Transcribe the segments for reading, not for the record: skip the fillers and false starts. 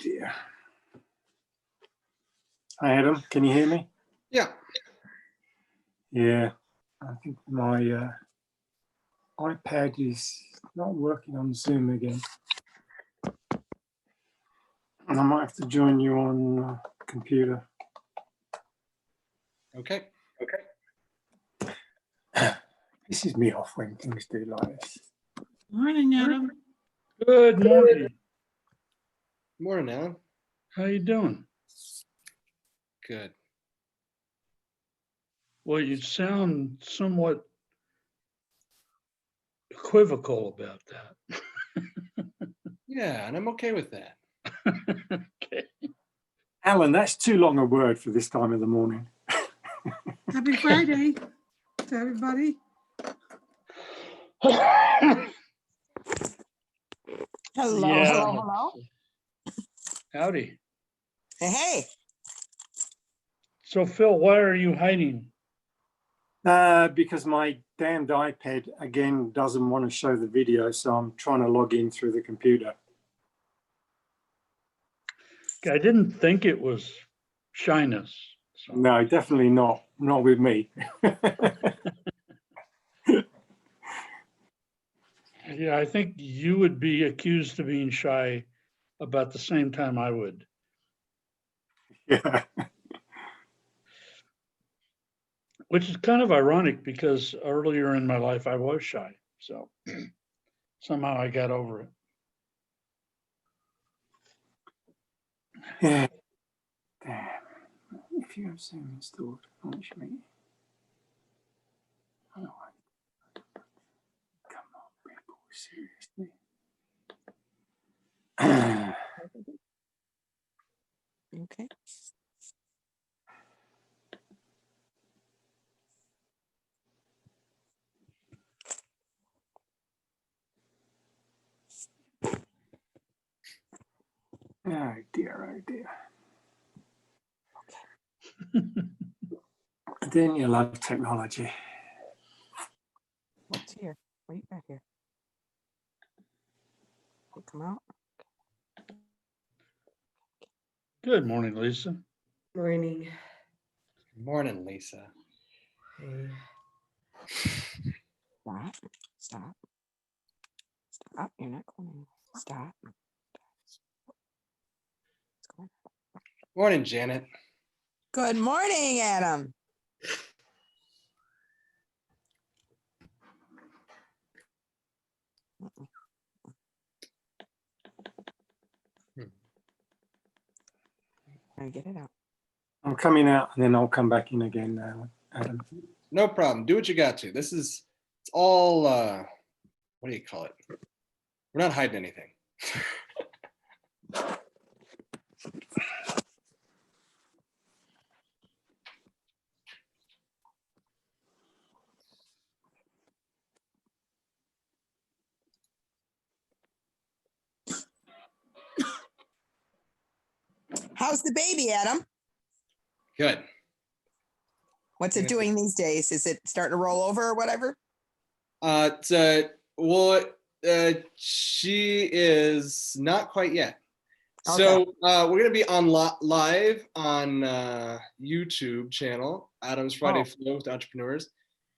dear. Hi, Adam. Can you hear me? Yeah. Yeah. I think my iPad is not working on Zoom again. And I might have to join you on computer. Okay. Pisses me off when things do like this. Morning, Adam. Good morning. Morning, Alan. How you doing? Good. Well, you sound somewhat equivocal about that. Yeah, and I'm okay with that. Okay. Alan, that's too long a word for this time of the morning. Happy Friday to everybody. Hello, Yeah. hello. Howdy. Hey, So, Phil, why are you hiding? Because my damned iPad, again, doesn't want to show the video, so I'm trying to log in through the computer. I didn't think it was shyness. So. No, definitely not. Not with me. Yeah, I think you would be accused of being shy about the same time I would. Yeah. Which is kind of ironic because earlier in my life I was shy. So somehow I got over it. Yeah. Damn. If you have Zoom installed, launch me. Oh, come on, people, seriously. okay. Oh dear, oh dear. Then you love technology. What's here? What you got here? Will come out. Good morning, Lisa. Morning. Morning, Lisa. Hey. Stop. Stop. Stop. You're not going anywhere. Stop. What's going on? Morning, Janet. Good morning, Adam. I get it out. I'm coming out and then I'll come back in again now, Adam. No problem. Do what you got to. It's all, what do you call it? We're not hiding anything. How's the baby, Adam? Good. What's it doing these days? Is it starting to roll over or whatever? She is not quite yet. Okay. So we're gonna be on live on YouTube channel, Adam's Friday Flow with Entrepreneurs.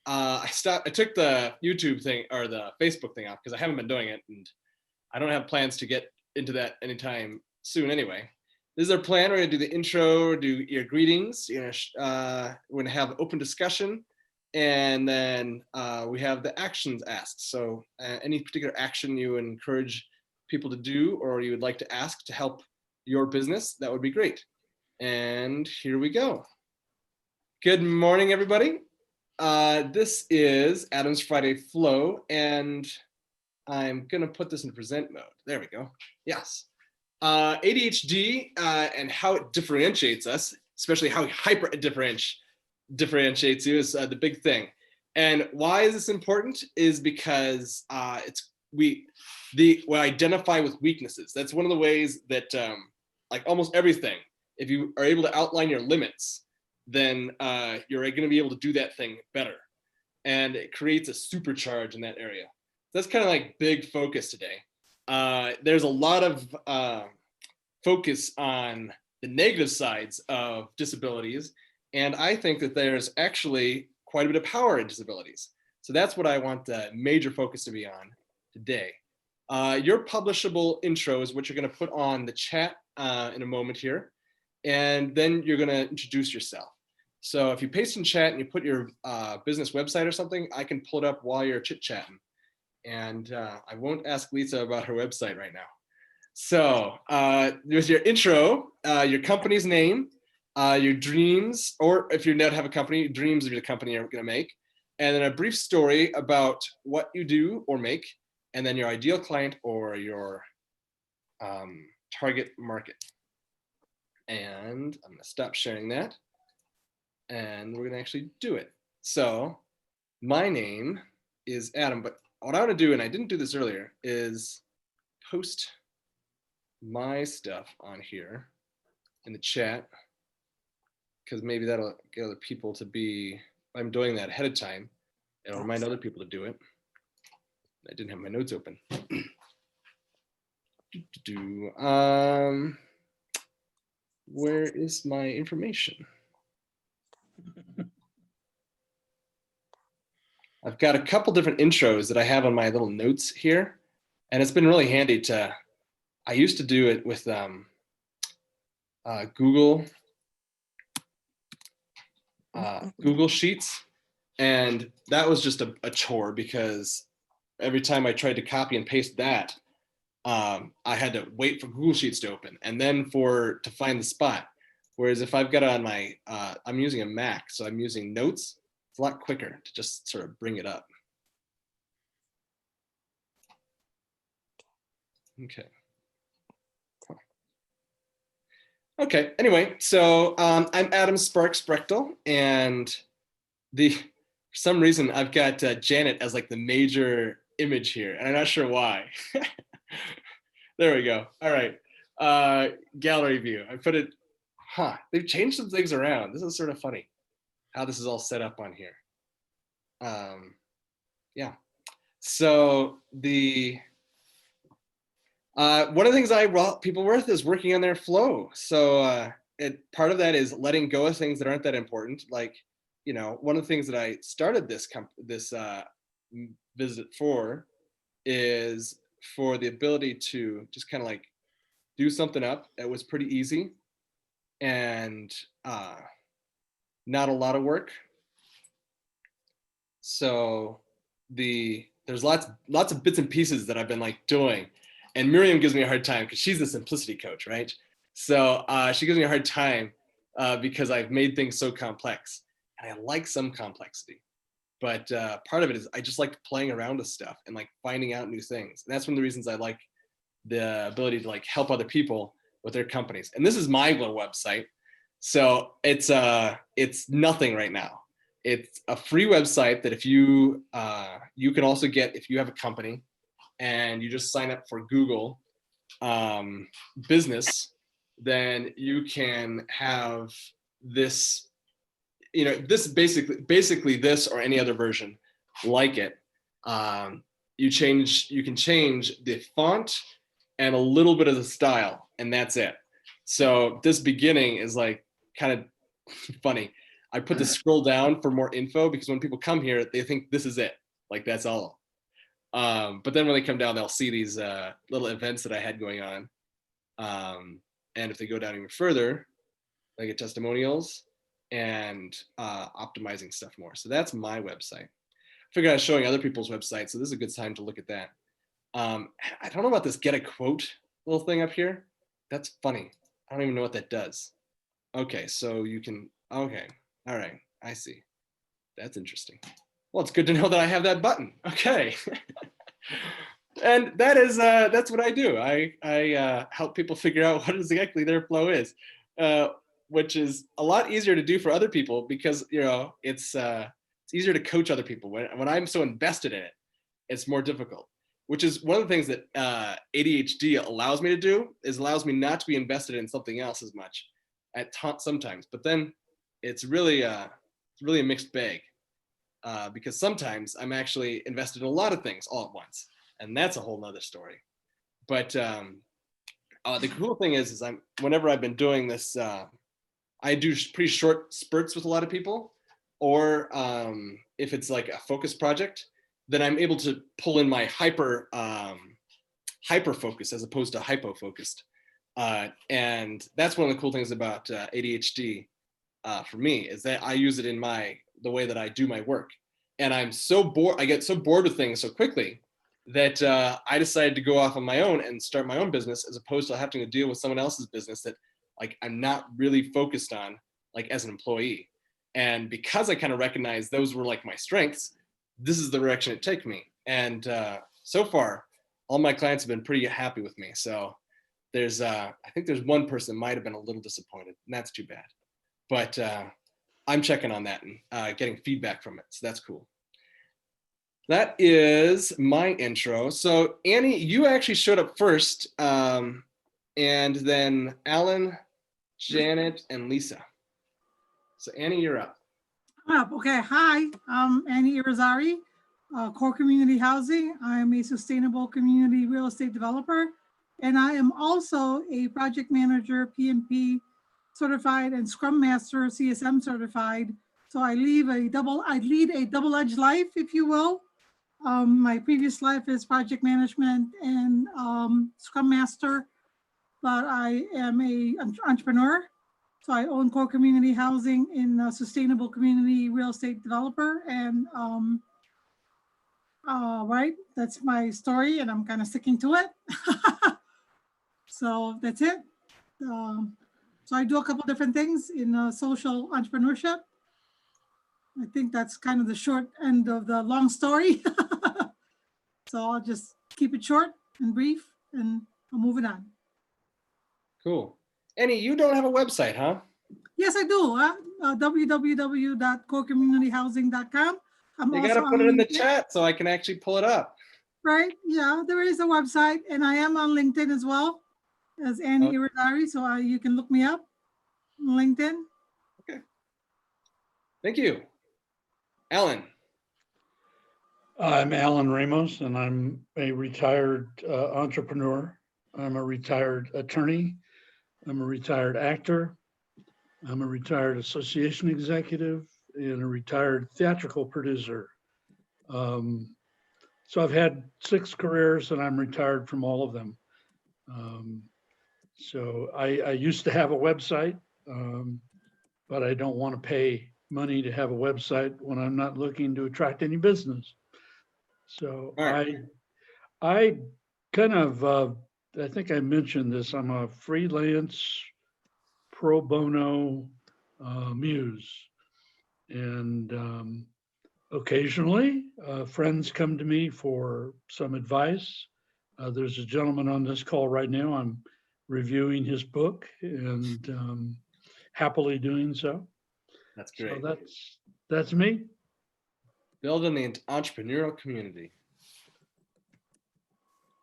I took the YouTube thing or the Facebook thing off because I haven't been doing it, and I don't have plans to get into that anytime soon. Anyway, this is our plan. We're gonna do the intro, do your greetings. We're gonna have open discussion, and then we have the actions asked. So any particular action you encourage people to do or you would like to ask to help your business, that would be great. And here we go. Good morning, everybody. This is Adam's Friday Flow, and I'm gonna put this in present mode. There we go. Yes. ADHD and how it differentiates us, especially how hyper it differentiates you is the big thing. And why is this important is because we identify with weaknesses. That's one of the ways that like almost everything, if you are able to outline your limits, then you're going to be able to do that thing better. And it creates a supercharge in that area. That's kind of like big focus today. There's a lot of focus on the negative sides of disabilities. And I think that there's actually quite a bit of power in disabilities. So that's what I want the major focus to be on today. Your publishable intro is what you're going to put on the chat in a moment here. And then you're going to introduce yourself. So if you paste in chat and you put your business website or something, I can pull it up while you're chit-chatting. And I won't ask Lisa about her website right now. So there's your intro, your company's name, your dreams, or if you don't have a company, dreams of your company you're going to make, and then a brief story about what you do or make, and then your ideal client or your target market. And I'm going to stop sharing that, and we're going to actually do it. So my name is Adam, but what I want to do, and I didn't do this earlier, is post my stuff on here in the chat, because maybe that'll get other people to be, I'm doing that ahead of time, it'll remind other people to do it. I didn't have my notes open. Where is my information? I've got a couple different intros that I have on my little notes here, and it's been really handy to, I used to do it with Google Sheets, and that was just a chore because every time I tried to copy and paste that, I had to wait for Google Sheets to open and then to find the spot. Whereas if I've got it on my, I'm using a Mac, so I'm using Notes, it's a lot quicker to just sort of bring it up. Okay. Okay, anyway, so I'm Adam Sparks Brechtel, and for some reason I've got Janet as like the major image here, and I'm not sure why. There we go. All right, gallery view. I put it, they've changed some things around. This is sort of funny how this is all set up on here. Yeah, so one of the things I brought people with is working on their flow. So part of that is letting go of things that aren't that important. Like, you know, one of the things that I started this visit for is for the ability to just kind of like do something up. It was pretty easy and not a lot of work. So there's lots of bits and pieces that I've been like doing. And Miriam gives me a hard time because she's the simplicity coach, right? So she gives me a hard time because I've made things so complex. And I like some complexity. But part of it is I just like playing around with stuff and like finding out new things. And that's one of the reasons I like the ability to like help other people with their companies. And this is my little website. So it's nothing right now. It's a free website that if you can also get if you have a company and you just sign up for Google business, then you can have this, you know, this basically this or any other version like it. You can change the font and a little bit of the style, and that's it. So this beginning is like kind of funny. I put the scroll down for more info because when people come here, they think this is it. Like that's all. But then when they come down, they'll see these little events that I had going on. And if they go down even further, they get testimonials and optimizing stuff more. So that's my website. I figured I was showing other people's websites, so this is a good time to look at that. I don't know about this get a quote little thing up here. That's funny. I don't even know what that does. Okay, so you can, okay, all right, I see. That's interesting. Well, it's good to know that I have that button. Okay. And that is, that's what I do. I help people figure out what exactly their flow is, which is a lot easier to do for other people because, you know, it's easier to coach other people. When I'm so invested in it, it's more difficult, which is one of the things that ADHD allows me to do, is allows me not to be invested in something else as much at sometimes. But then it's really a mixed bag because sometimes I'm actually invested in a lot of things all at once. And that's a whole nother story. But The cool thing is whenever I've been doing this, I do pretty short spurts with a lot of people, or if it's like a focus project, then I'm able to pull in my hyper focus as opposed to hypo focused. And that's one of the cool things about ADHD for me, is that I use it in the way that I do my work. And I'm so bored, I get so bored with things so quickly that I decided to go off on my own and start my own business, as opposed to having to deal with someone else's business that like I'm not really focused on, like as an employee. And because I kind of recognized those were like my strengths, this is the direction it took me. And so far, all my clients have been pretty happy with me. So I think there's one person might have been a little disappointed, and that's too bad. But I'm checking on that and getting feedback from it. So that's cool. That is my intro. So Annie, you actually showed up first, and then Alan, Janet, and Lisa. So Annie, you're up. Okay, hi, I'm Annie Irizarry, Core Community Housing. I'm a sustainable community real estate developer, and I am also a project manager, PMP certified, and Scrum Master, CSM certified. So I lead a double-edged life, if you will. My previous life is project management and Scrum Master, but I am an entrepreneur. So I own Core Community Housing in a sustainable community real estate developer. And right, that's my story, and I'm kind of sticking to it. So that's it. So I do a couple different things in social entrepreneurship. I think that's kind of the short end of the long story. So I'll just keep it short and brief, and I'll move it on. Cool. Annie, you don't have a website, huh? Yes, I do. www.corecommunityhousing.com. You got to put it in the chat so I can actually pull it up. Right. Yeah, there is a website, and I am on LinkedIn as well as Annie Irizarry. So you can look me up on LinkedIn. Okay. Thank you. Alan. I'm Alan Ramos, and I'm a retired entrepreneur. I'm a retired attorney. I'm a retired actor. I'm a retired association executive and a retired theatrical producer. So I've had 6 careers, and I'm retired from all of them. So I used to have a website, but I don't want to pay money to have a website when I'm not looking to attract any business. So right. I kind of, I think I mentioned this, I'm a freelance pro bono muse. And occasionally friends come to me for some advice. There's a gentleman on this call right now. I'm reviewing his book, and happily doing so. That's great. So that's me. Building the entrepreneurial community.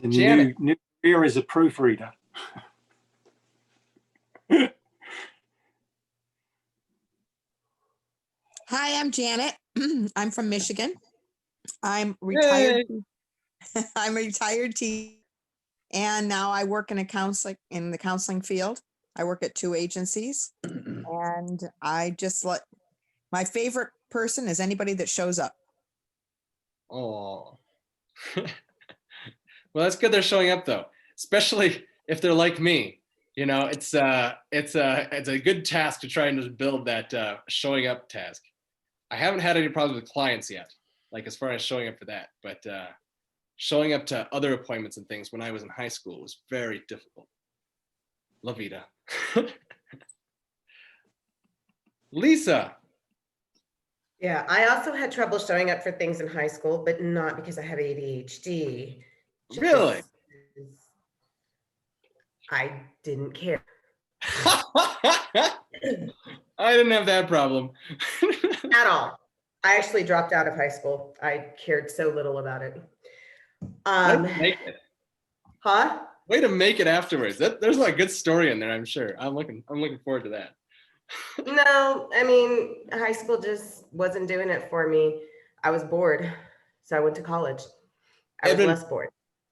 And Janet. new career as a proofreader. Hi, I'm Janet. I'm from Michigan. I'm retired. I'm a retired teacher, and now I work in the counseling field. I work at 2 agencies, and I just my favorite person is anybody that shows up. Oh. Well, that's good they're showing up though, especially if they're like me. You know, it's a good task to try and just build that showing up task. I haven't had any problems with clients yet, like as far as showing up for that, but showing up to other appointments and things when I was in high school was very difficult. La vida. Lisa. Yeah, I also had trouble showing up for things in high school, but not because I have ADHD. Really? I didn't care. I didn't have that problem. At all. I actually dropped out of high school. I cared so little about it. Make it. Huh? Way to make it afterwards. There's like a good story in there, I'm sure. I'm looking forward to that. No, I mean, high school just wasn't doing it for me. I was bored, so I went to college. I was less bored.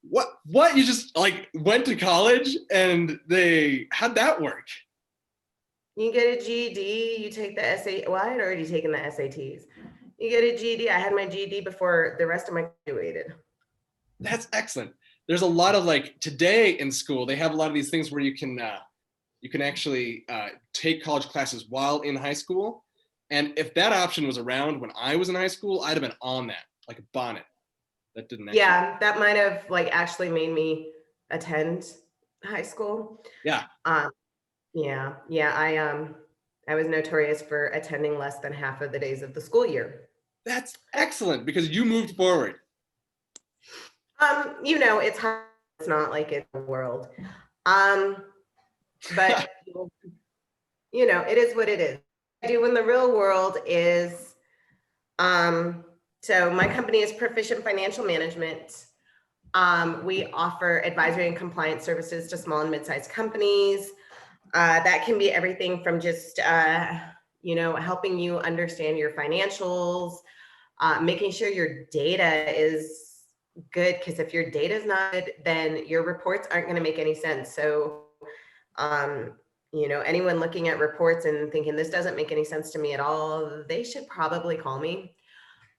What? You just like went to college and how'd that work? You get a GED, you take the SAT. Well, I had already taken the SATs. You get a GED. I had my GED before the rest of my graduated. That's excellent. There's a lot of like today in school, they have a lot of these things where you can actually take college classes while in high school. And if that option was around when I was in high school, I'd have been on that like a bonnet. That didn't actually. Yeah, that might have like actually made me attend high school. Yeah. Yeah. I was notorious for attending less than half of the days of the school year. That's excellent because you moved forward. You know, it's hard. It's not like it's the world. But you know, it is what it is. What I do in the real world is, so my company is Proficient Financial Management. We offer advisory and compliance services to small and mid-sized companies. That can be everything from just, you know, helping you understand your financials, making sure your data is good, because if your data is not good, then your reports aren't going to make any sense. So, you know, anyone looking at reports and thinking this doesn't make any sense to me at all, they should probably call me.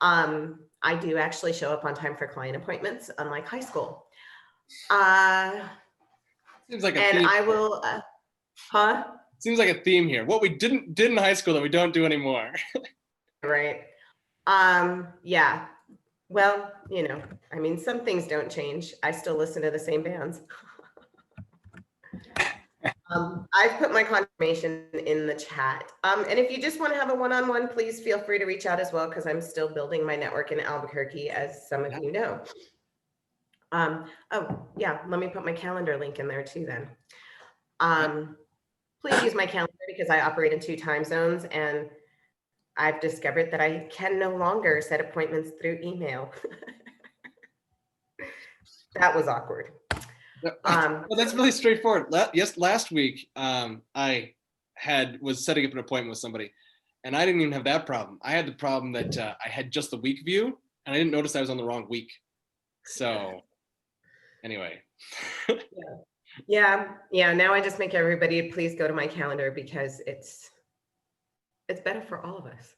I do actually show up on time for client appointments, unlike high school. Seems like a and theme. I will, Seems like a theme here. What we did in high school that we don't do anymore. Right. Yeah. Well, you know, I mean, some things don't change. I still listen to the same bands. I've put my confirmation in the chat. And if you just want to have a one-on-one, please feel free to reach out as well, because I'm still building my network in Albuquerque, as some of you know. Oh, yeah, let me put my calendar link in there too then. Please use my calendar because I operate in 2 time zones, and I've discovered that I can no longer set appointments through email. That was awkward. Well, that's really straightforward. Yes, last week I was setting up an appointment with somebody, and I didn't even have that problem. I had the problem that I had just the week view, and I didn't notice I was on the wrong week. So anyway. Yeah. Now I just make everybody please go to my calendar, because it's better for all of us.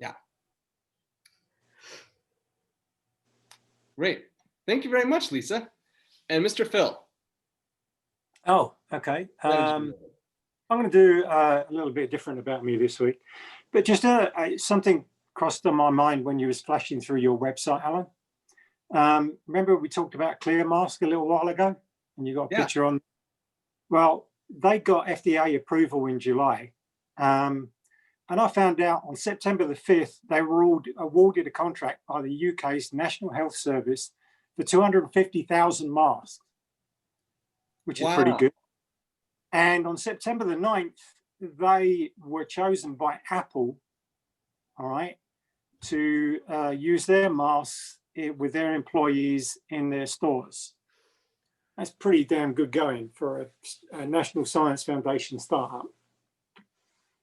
Yeah. Great. Thank you very much, Lisa. And Mr. Phil. Oh, okay. I'm going to do a little bit different about me this week, but just something crossed on my mind when you was flashing through your website, Alan. Remember we talked about Clear Mask a little while ago, and you got a picture on. Well, they got FDA approval in July, and I found out on September the 5th they were awarded a contract by the UK's National Health Service for 250,000 masks, which is pretty good. And on September the 9th, they were chosen by Apple, all right, to use their masks with their employees in their stores. That's pretty damn good going for a National Science Foundation startup.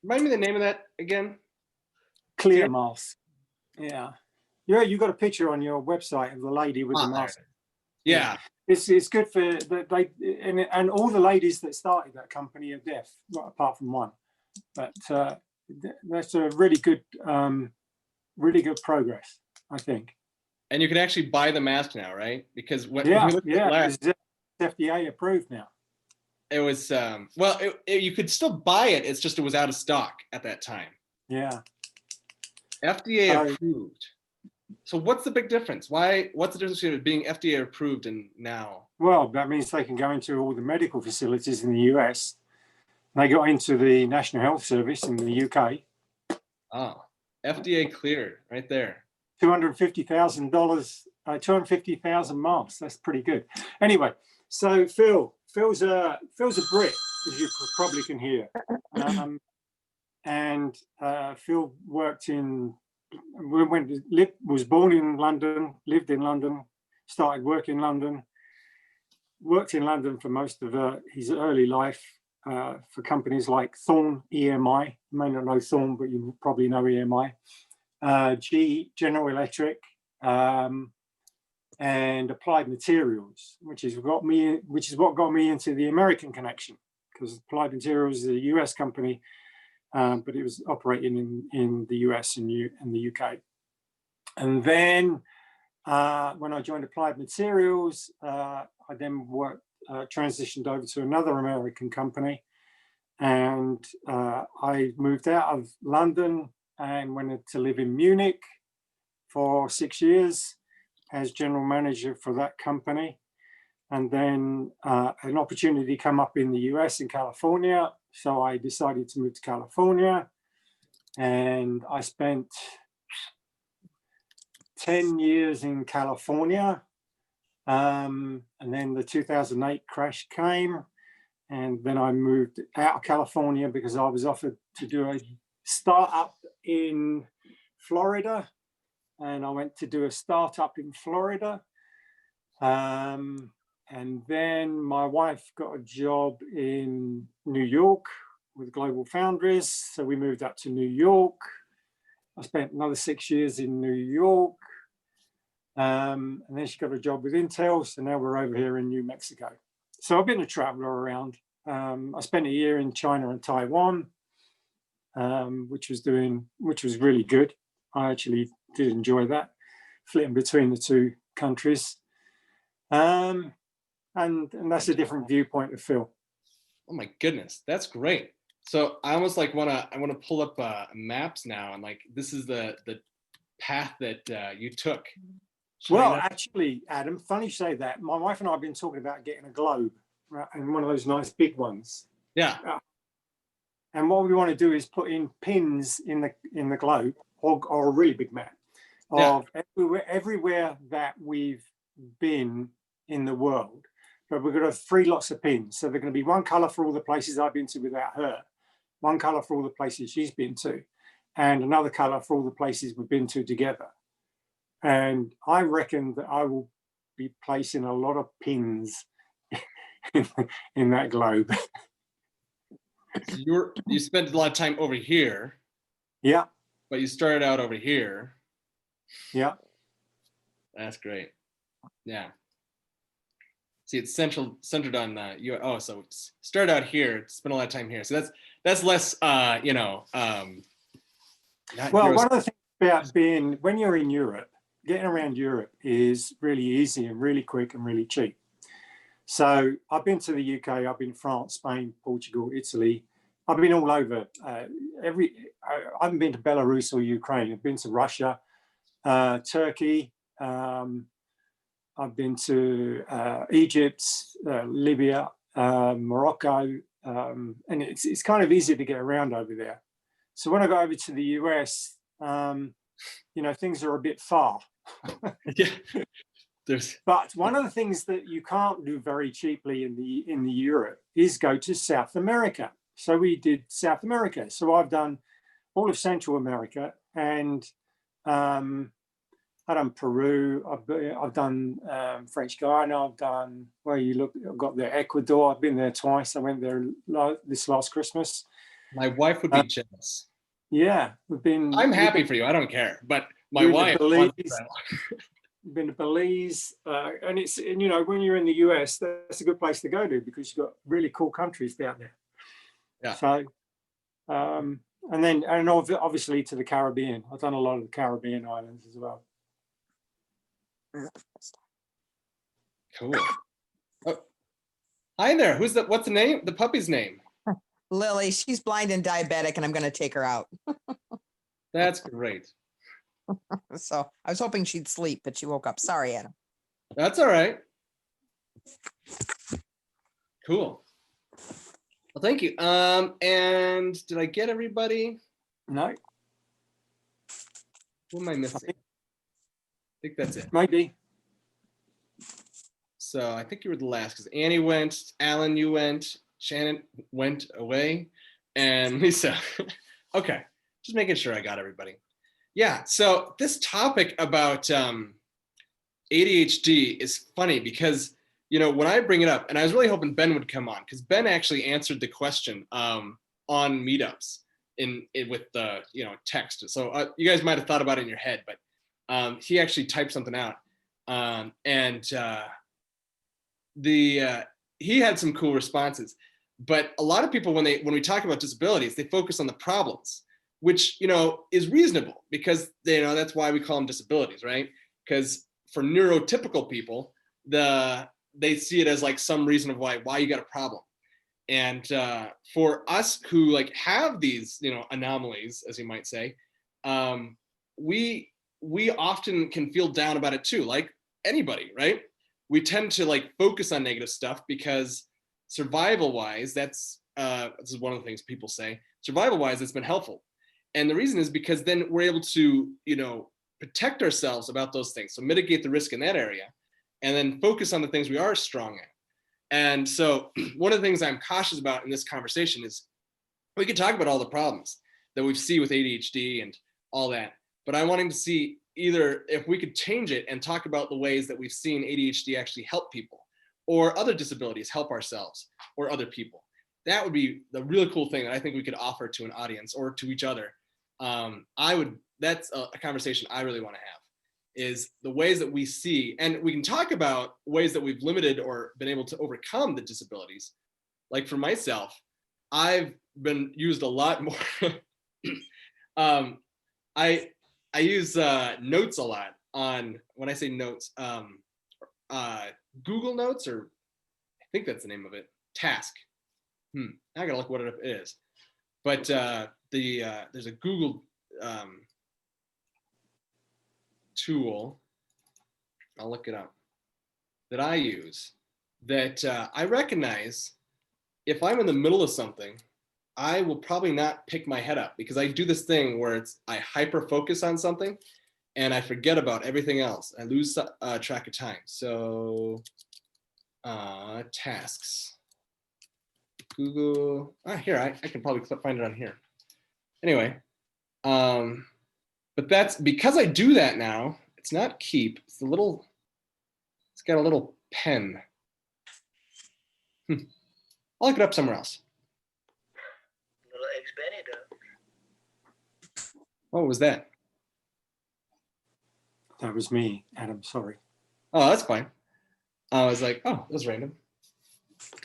Remind me the name of that again. Clear Mask. Yeah. You got a picture on your website of the lady with the mask. Yeah. It's good for and all the ladies that started that company are deaf, well, apart from one. But that's a really good progress, I think. And you can actually buy the mask now, right? Because when we looked at last, it's FDA approved now. It was well, you could still buy it. It's just it was out of stock at that time. Yeah. FDA approved. So what's the big difference? What's the difference between it being FDA approved and now? Well, that means they can go into all the medical facilities in the US. They got into the National Health Service in the UK. Oh, FDA cleared right there. $250,000, 250,000 masks. That's pretty good. Anyway, so Phil's a Brit, as you probably can hear. And Phil was born in London, lived in London, started work in London, worked in London for most of his early life for companies like Thorn EMI. You may not know Thorn, but you probably know EMI. GE, General Electric, and applied materials, which is what got me into the American connection, because applied materials is a US company, but it was operating in the US and the UK. And then when I joined Applied Materials, I then transitioned over to another American company, and I moved out of London and went to live in Munich for 6 years as general manager for that company. And then an opportunity came up in the US in California. So I decided to move to California, and I spent 10 years in California. And then the 2008 crash came, and then I moved out of California because I was offered to do a startup in Florida, and I went to do a startup in Florida. And then my wife got a job in New York with Global Foundries, so we moved up to New York. I spent another 6 years in New York, and then she got a job with Intel, so now we're over here in New Mexico. So I've been a traveler around. I spent a year in China and Taiwan, which was really good. I actually did enjoy that, flitting between the two countries. And that's a different viewpoint of Phil. Oh my goodness, that's great. So I almost like I want to pull up maps now, and like this is the path that you took. Well, actually, Adam, funny you say that. My wife and I have been talking about getting a globe, right, and one of those nice big ones. Yeah. And what we want to do is put in pins in the globe, or a really big map of everywhere that we've been in the world. But we're going to have 3 lots of pins. So they're going to be one color for all the places I've been to without her, one color for all the places she's been to, and another color for all the places we've been to together. And I reckon that I will be placing a lot of pins in that globe. So you spent a lot of time over here. Yeah. But you started out over here. Yeah. That's great. Yeah. See, it's centered on you. Oh, so it's started out here, spent a lot of time here. So that's less, well, one of the things about being, when you're in Europe, getting around Europe is really easy and really quick and really cheap. So I've been to the UK, I've been to France, Spain, Portugal, Italy. I've been all over. I haven't been to Belarus or Ukraine. I've been to Russia, Turkey. I've been to Egypt, Libya, Morocco, and it's kind of easy to get around over there. So when I go over to the US, things are a bit far. Yeah. But one of the things that you can't do very cheaply in the Europe is go to South America. So we did South America. So I've done all of Central America, and I've done Peru. I've done French Guiana. I've done I've got there Ecuador. I've been there twice. I went there this last Christmas. My wife would be jealous. Yeah, I'm happy for you. I don't care, but my wife. Been to Belize, and when you're in the US, that's a good place to go to because you've got really cool countries down there. Yeah. So, and obviously to the Caribbean. I've done a lot of the Caribbean islands as well. Cool. Oh. Hi there. What's the name? The puppy's name? Lily. She's blind and diabetic, and I'm going to take her out. That's great. So I was hoping she'd sleep, but she woke up. Sorry, Adam. That's all right. Cool. Well, thank you. And did I get everybody? No. What am I missing? I think that's it. Maybe. So I think you were the last because Annie went, Alan, you went, Shannon went away, and Lisa. Okay, just making sure I got everybody. Yeah, so this topic about ADHD is funny because, when I bring it up, and I was really hoping Ben would come on because Ben actually answered the question on meetups with the, text. So you guys might have thought about it in your head, but he actually typed something out. He had some cool responses. But a lot of people, when we talk about disabilities, they focus on the problems, which, you know, is reasonable because, you know, that's why we call them disabilities, right? Because for neurotypical people, they see it as like some reason of why you got a problem. And for us who like have these, you know, anomalies, as you might say, we often can feel down about it too, like anybody, right? We tend to like focus on negative stuff because survival wise, this is one of the things people say, survival wise, it's been helpful. And the reason is because then we're able to, you know, protect ourselves about those things. So mitigate the risk in that area and then focus on the things we are strong at. And so one of the things I'm cautious about in this conversation is we can talk about all the problems that we see with ADHD and all that, but I'm wanting to see either if we could change it and talk about the ways that we've seen ADHD actually help people or other disabilities help ourselves or other people. That would be the really cool thing that I think we could offer to an audience or to each other. That's a conversation I really want to have, is the ways that we see, and we can talk about ways that we've limited or been able to overcome the disabilities. Like for myself, I've been used a lot more. I use notes a lot on, when I say notes, Google Notes, or I think that's the name of it, Task. I gotta look what it is. But there's a Google tool, I'll look it up, that I use that I recognize if I'm in the middle of something, I will probably not pick my head up because I do this thing where I hyper focus on something and I forget about everything else. I lose track of time. So tasks, Google, here, I can probably find it on here. Anyway, but that's because I do that now. It's not keep, it's got a little pen. I'll look it up somewhere else. What was that? That was me, Adam, sorry. Oh, that's fine. I was like, oh, that was random.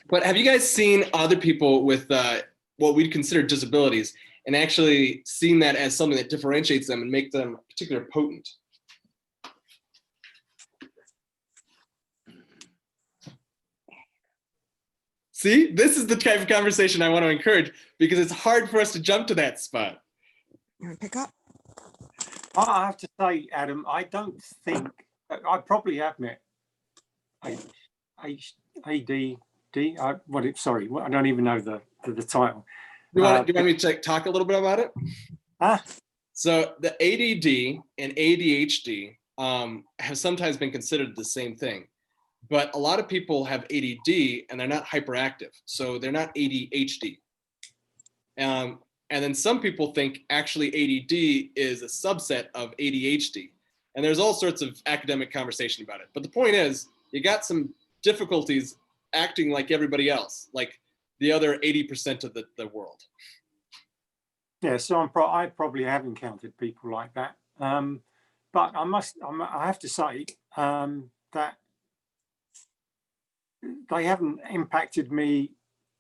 But have you guys seen other people with what we'd consider disabilities and actually seen that as something that differentiates them and make them particularly potent? See, this is the type of conversation I want to encourage because it's hard for us to jump to that spot. You want to pick up? I have to say, Adam, I don't think, I probably have met ADD. Sorry, I don't even know the title. Do you want me to talk a little bit about it? So the ADD and ADHD have sometimes been considered the same thing, but a lot of people have ADD and they're not hyperactive, so they're not ADHD. And then some people think actually ADD is a subset of ADHD. And there's all sorts of academic conversation about it. But the point is, you got some difficulties acting like everybody else, like the other 80% of the world. Yeah, so I probably have encountered people like that. But I have to say that they haven't impacted me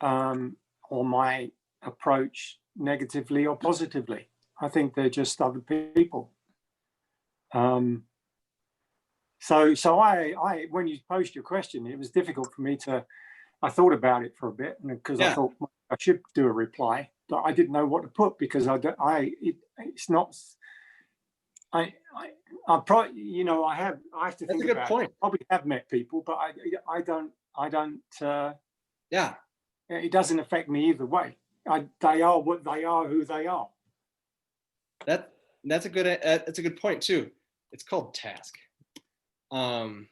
or my approach negatively or positively. I think they're just other people. So I when you posed your question, it was difficult for me I thought about it for a bit because I thought I should do a reply, but I didn't know what to put because it's not. I probably, you know, I have to think about it. I probably have met people, but I don't. Yeah. It doesn't affect me either way. They are what they are, who they are. That's a good point too. It's called task. I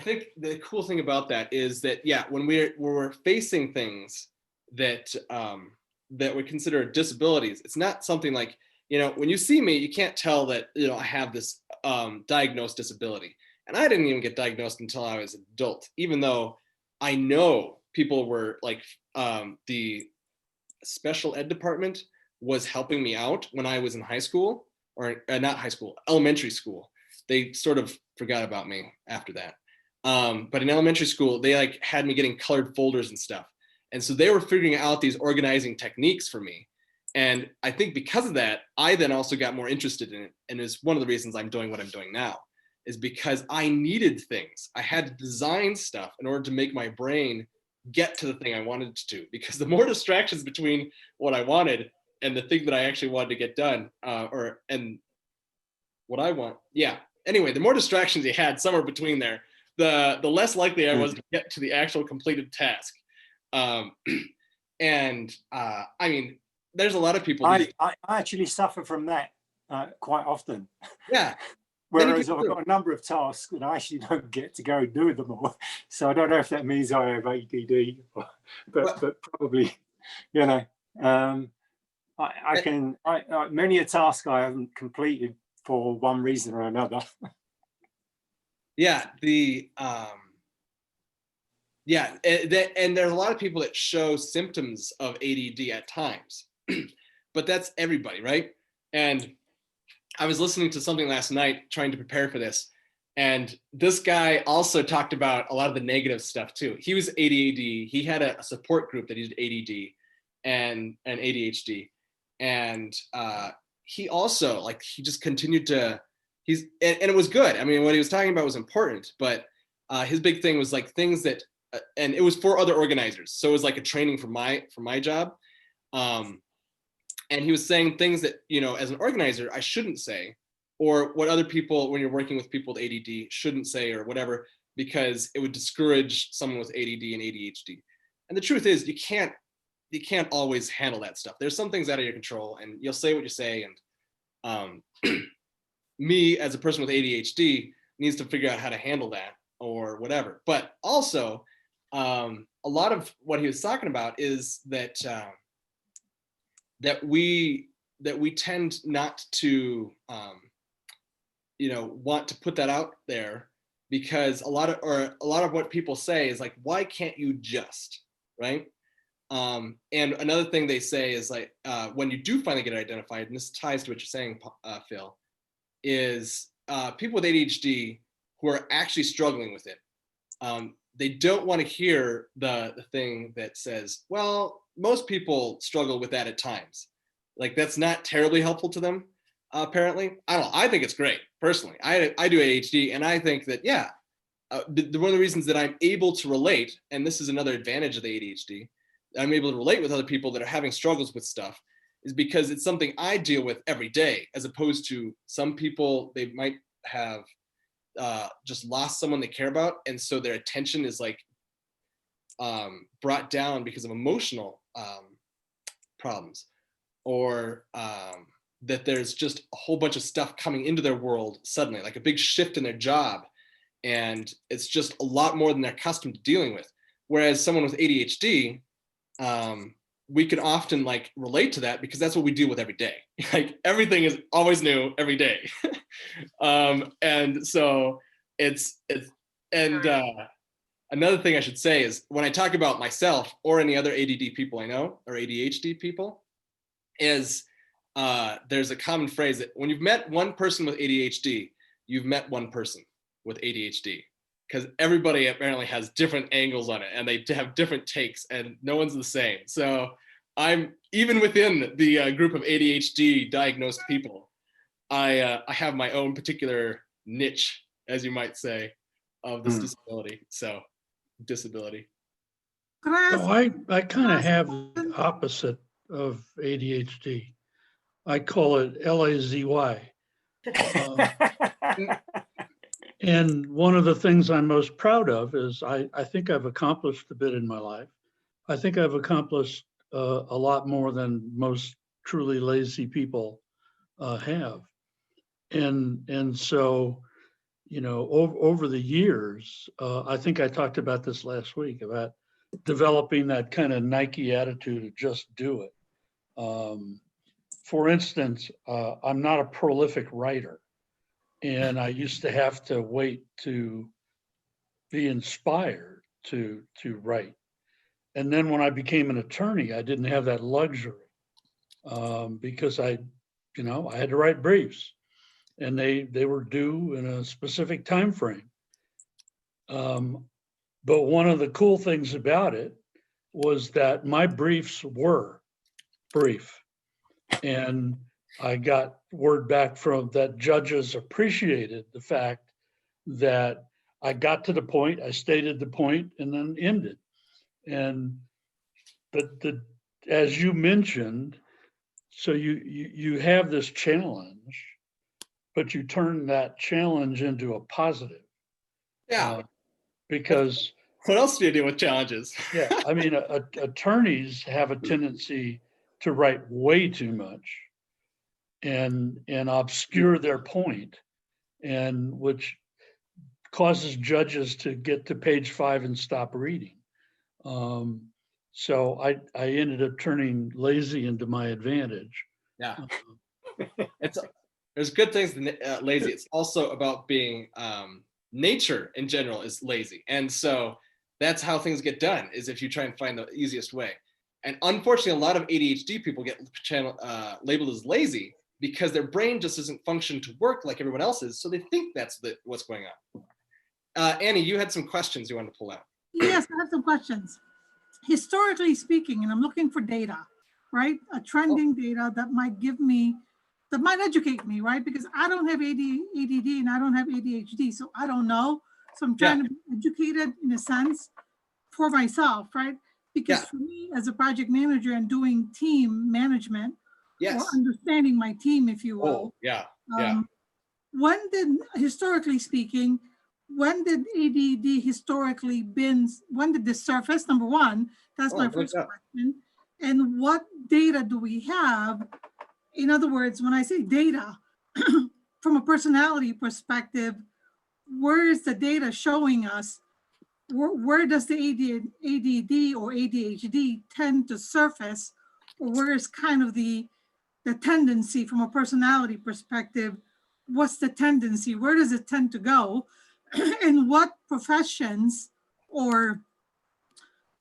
think the cool thing about that is that, yeah, when we're facing things that we consider disabilities, it's not something like, you know, when you see me, you can't tell that, you know, I have this diagnosed disability. And I didn't even get diagnosed until I was an adult, even though I know people were like, the special ed department was helping me out when I was in high school, or not high school, elementary school. They sort of forgot about me after that. But in elementary school, they like had me getting colored folders and stuff. And so they were figuring out these organizing techniques for me. And I think because of that, I then also got more interested in it. And it's one of the reasons I'm doing what I'm doing now, is because I needed things. I had to design stuff in order to make my brain get to the thing I wanted to do. Because the more distractions between what I wanted and the thing that I actually wanted to get done, and what I want, yeah. Anyway, the more distractions you had somewhere between there, the less likely I was to get to the actual completed task. I mean, there's a lot of people. I actually suffer from that quite often. Yeah. Whereas I've got a number of tasks and I actually don't get to go and do them all. So I don't know if that means I have ADD, but probably, you know, many a task I haven't completed for one reason or another. Yeah, and there's a lot of people that show symptoms of ADD at times, but that's everybody, right? And I was listening to something last night trying to prepare for this, and this guy also talked about a lot of the negative stuff too. He was ADHD. He had a support group that he did ADD and ADHD, and he also he just continued to. And it was good. I mean, what he was talking about was important, but his big thing was like things that, and it was for other organizers. So it was like a training for my job. And he was saying things that, you know, as an organizer, I shouldn't say, or what other people, when you're working with people with ADD, shouldn't say or whatever, because it would discourage someone with ADD and ADHD. And the truth is, you can't always handle that stuff. There's some things out of your control, and you'll say what you say. And me as a person with ADHD needs to figure out how to handle that or whatever. But also, a lot of what he was talking about is that that we tend not to want to put that out there, because a lot of what people say is like, why can't you just, right? And another thing they say is like, when you do finally get identified, and this ties to what you're saying, Phil, is people with ADHD who are actually struggling with it. They don't want to hear the thing that says, well, most people struggle with that at times. Like, that's not terribly helpful to them, apparently. I don't know. I think it's great, personally. I do ADHD, and I think that, yeah, one of the reasons that I'm able to relate, and this is another advantage of the ADHD, I'm able to relate with other people that are having struggles with stuff, is because it's something I deal with every day, as opposed to some people, they might have just lost someone they care about, and so their attention is like brought down because of emotional problems, or that there's just a whole bunch of stuff coming into their world suddenly, like a big shift in their job, and it's just a lot more than they're accustomed to dealing with. Whereas someone with ADHD, we can often like relate to that, because that's what we deal with every day. Like, everything is always new every day. And so another thing I should say is, when I talk about myself or any other ADD people I know, or ADHD people, is there's a common phrase that when you've met one person with ADHD, you've met one person with ADHD, because everybody apparently has different angles on it, and they have different takes, and no one's the same. So I'm, even within the group of ADHD diagnosed people, I have my own particular niche, as you might say, of this disability. So disability. Could I ask? So I kind of have the opposite of ADHD. I call it LAZY. And one of the things I'm most proud of is I think I've accomplished a bit in my life. I think I've accomplished a lot more than most truly lazy people have. And so, you know, over the years, I think I talked about this last week, about developing that kind of Nike attitude of just do it. For instance, I'm not a prolific writer. And I used to have to wait to be inspired to write. And then when I became an attorney, I didn't have that luxury because I had to write briefs, and they were due in a specific time frame. But one of the cool things about it was that my briefs were brief, and I got word back from that judges appreciated the fact that I got to the point, I stated the point, and then ended. But as you mentioned, so you have this challenge, but you turn that challenge into a positive. Yeah. Because what else do you do with challenges? yeah, I mean, attorneys have a tendency to write way too much and obscure their point, and which causes judges to get to page 5 and stop reading. So I ended up turning lazy into my advantage. Yeah. There's good things than lazy. It's also about being nature in general is lazy. And so that's how things get done, is if you try and find the easiest way. And unfortunately, a lot of ADHD people get labeled as lazy because their brain just doesn't function to work like everyone else's. So they think that's what's going on. Annie, you had some questions you wanted to pull out. Yes, I have some questions. Historically speaking, and I'm looking for data, right? A trending data that might give me, that might educate me, right? Because I don't have ADD and I don't have ADHD, so I don't know. So I'm trying to be educated in a sense for myself, right? Because for me as a project manager and doing team management, or understanding my team, if you will. When did, historically speaking, when did ADD historically when did this surface? Number one, that's my first question. And what data do we have? In other words, when I say data, from a personality perspective, where is the data showing us? Where does the ADD or ADHD tend to surface? Or where is kind of the tendency from a personality perspective? What's the tendency? Where does it tend to go? And what professions or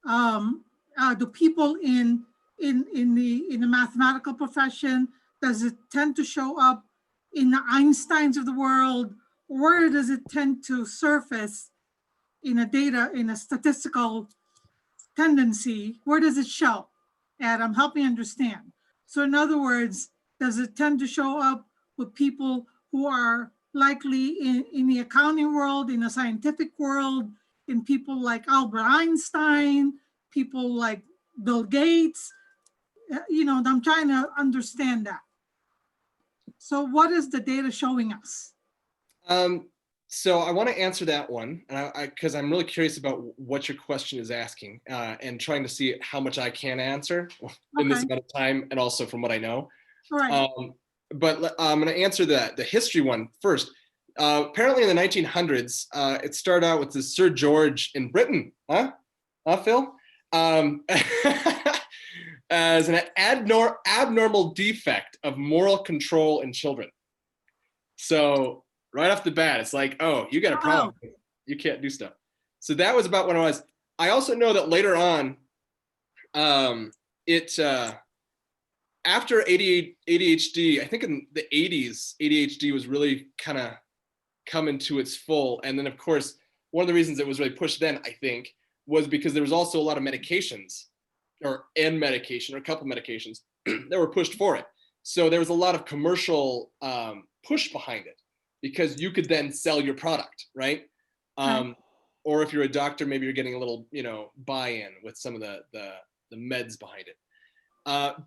do people in the mathematical profession, does it tend to show up in the Einsteins of the world? Where does it tend to surface in a statistical tendency? Where does it show? Adam, help me understand. So in other words, does it tend to show up with people who are likely in the accounting world, in the scientific world, in people like Albert Einstein, people like Bill Gates? I'm trying to understand that. So what is the data showing us? So I want to answer that one, because I'm really curious about what your question is asking, and trying to see how much I can answer in this amount of time, and also from what I know. Right. But I'm going to answer the history one first. Apparently in the 1900s, it started out with this Sir George in Britain, Phil? As an abnormal defect of moral control in children. So right off the bat, it's like, oh, you got a problem. You can't do stuff. So that was about when I was. I also know that later on, after ADHD, I think in the 80s, ADHD was really kind of coming to its full. And then, of course, one of the reasons it was really pushed then, I think, was because there was also a lot of medications, or a couple medications that were pushed for it. So there was a lot of commercial push behind it, because you could then sell your product, right? Or if you're a doctor, maybe you're getting a little, buy-in with some of the meds behind it.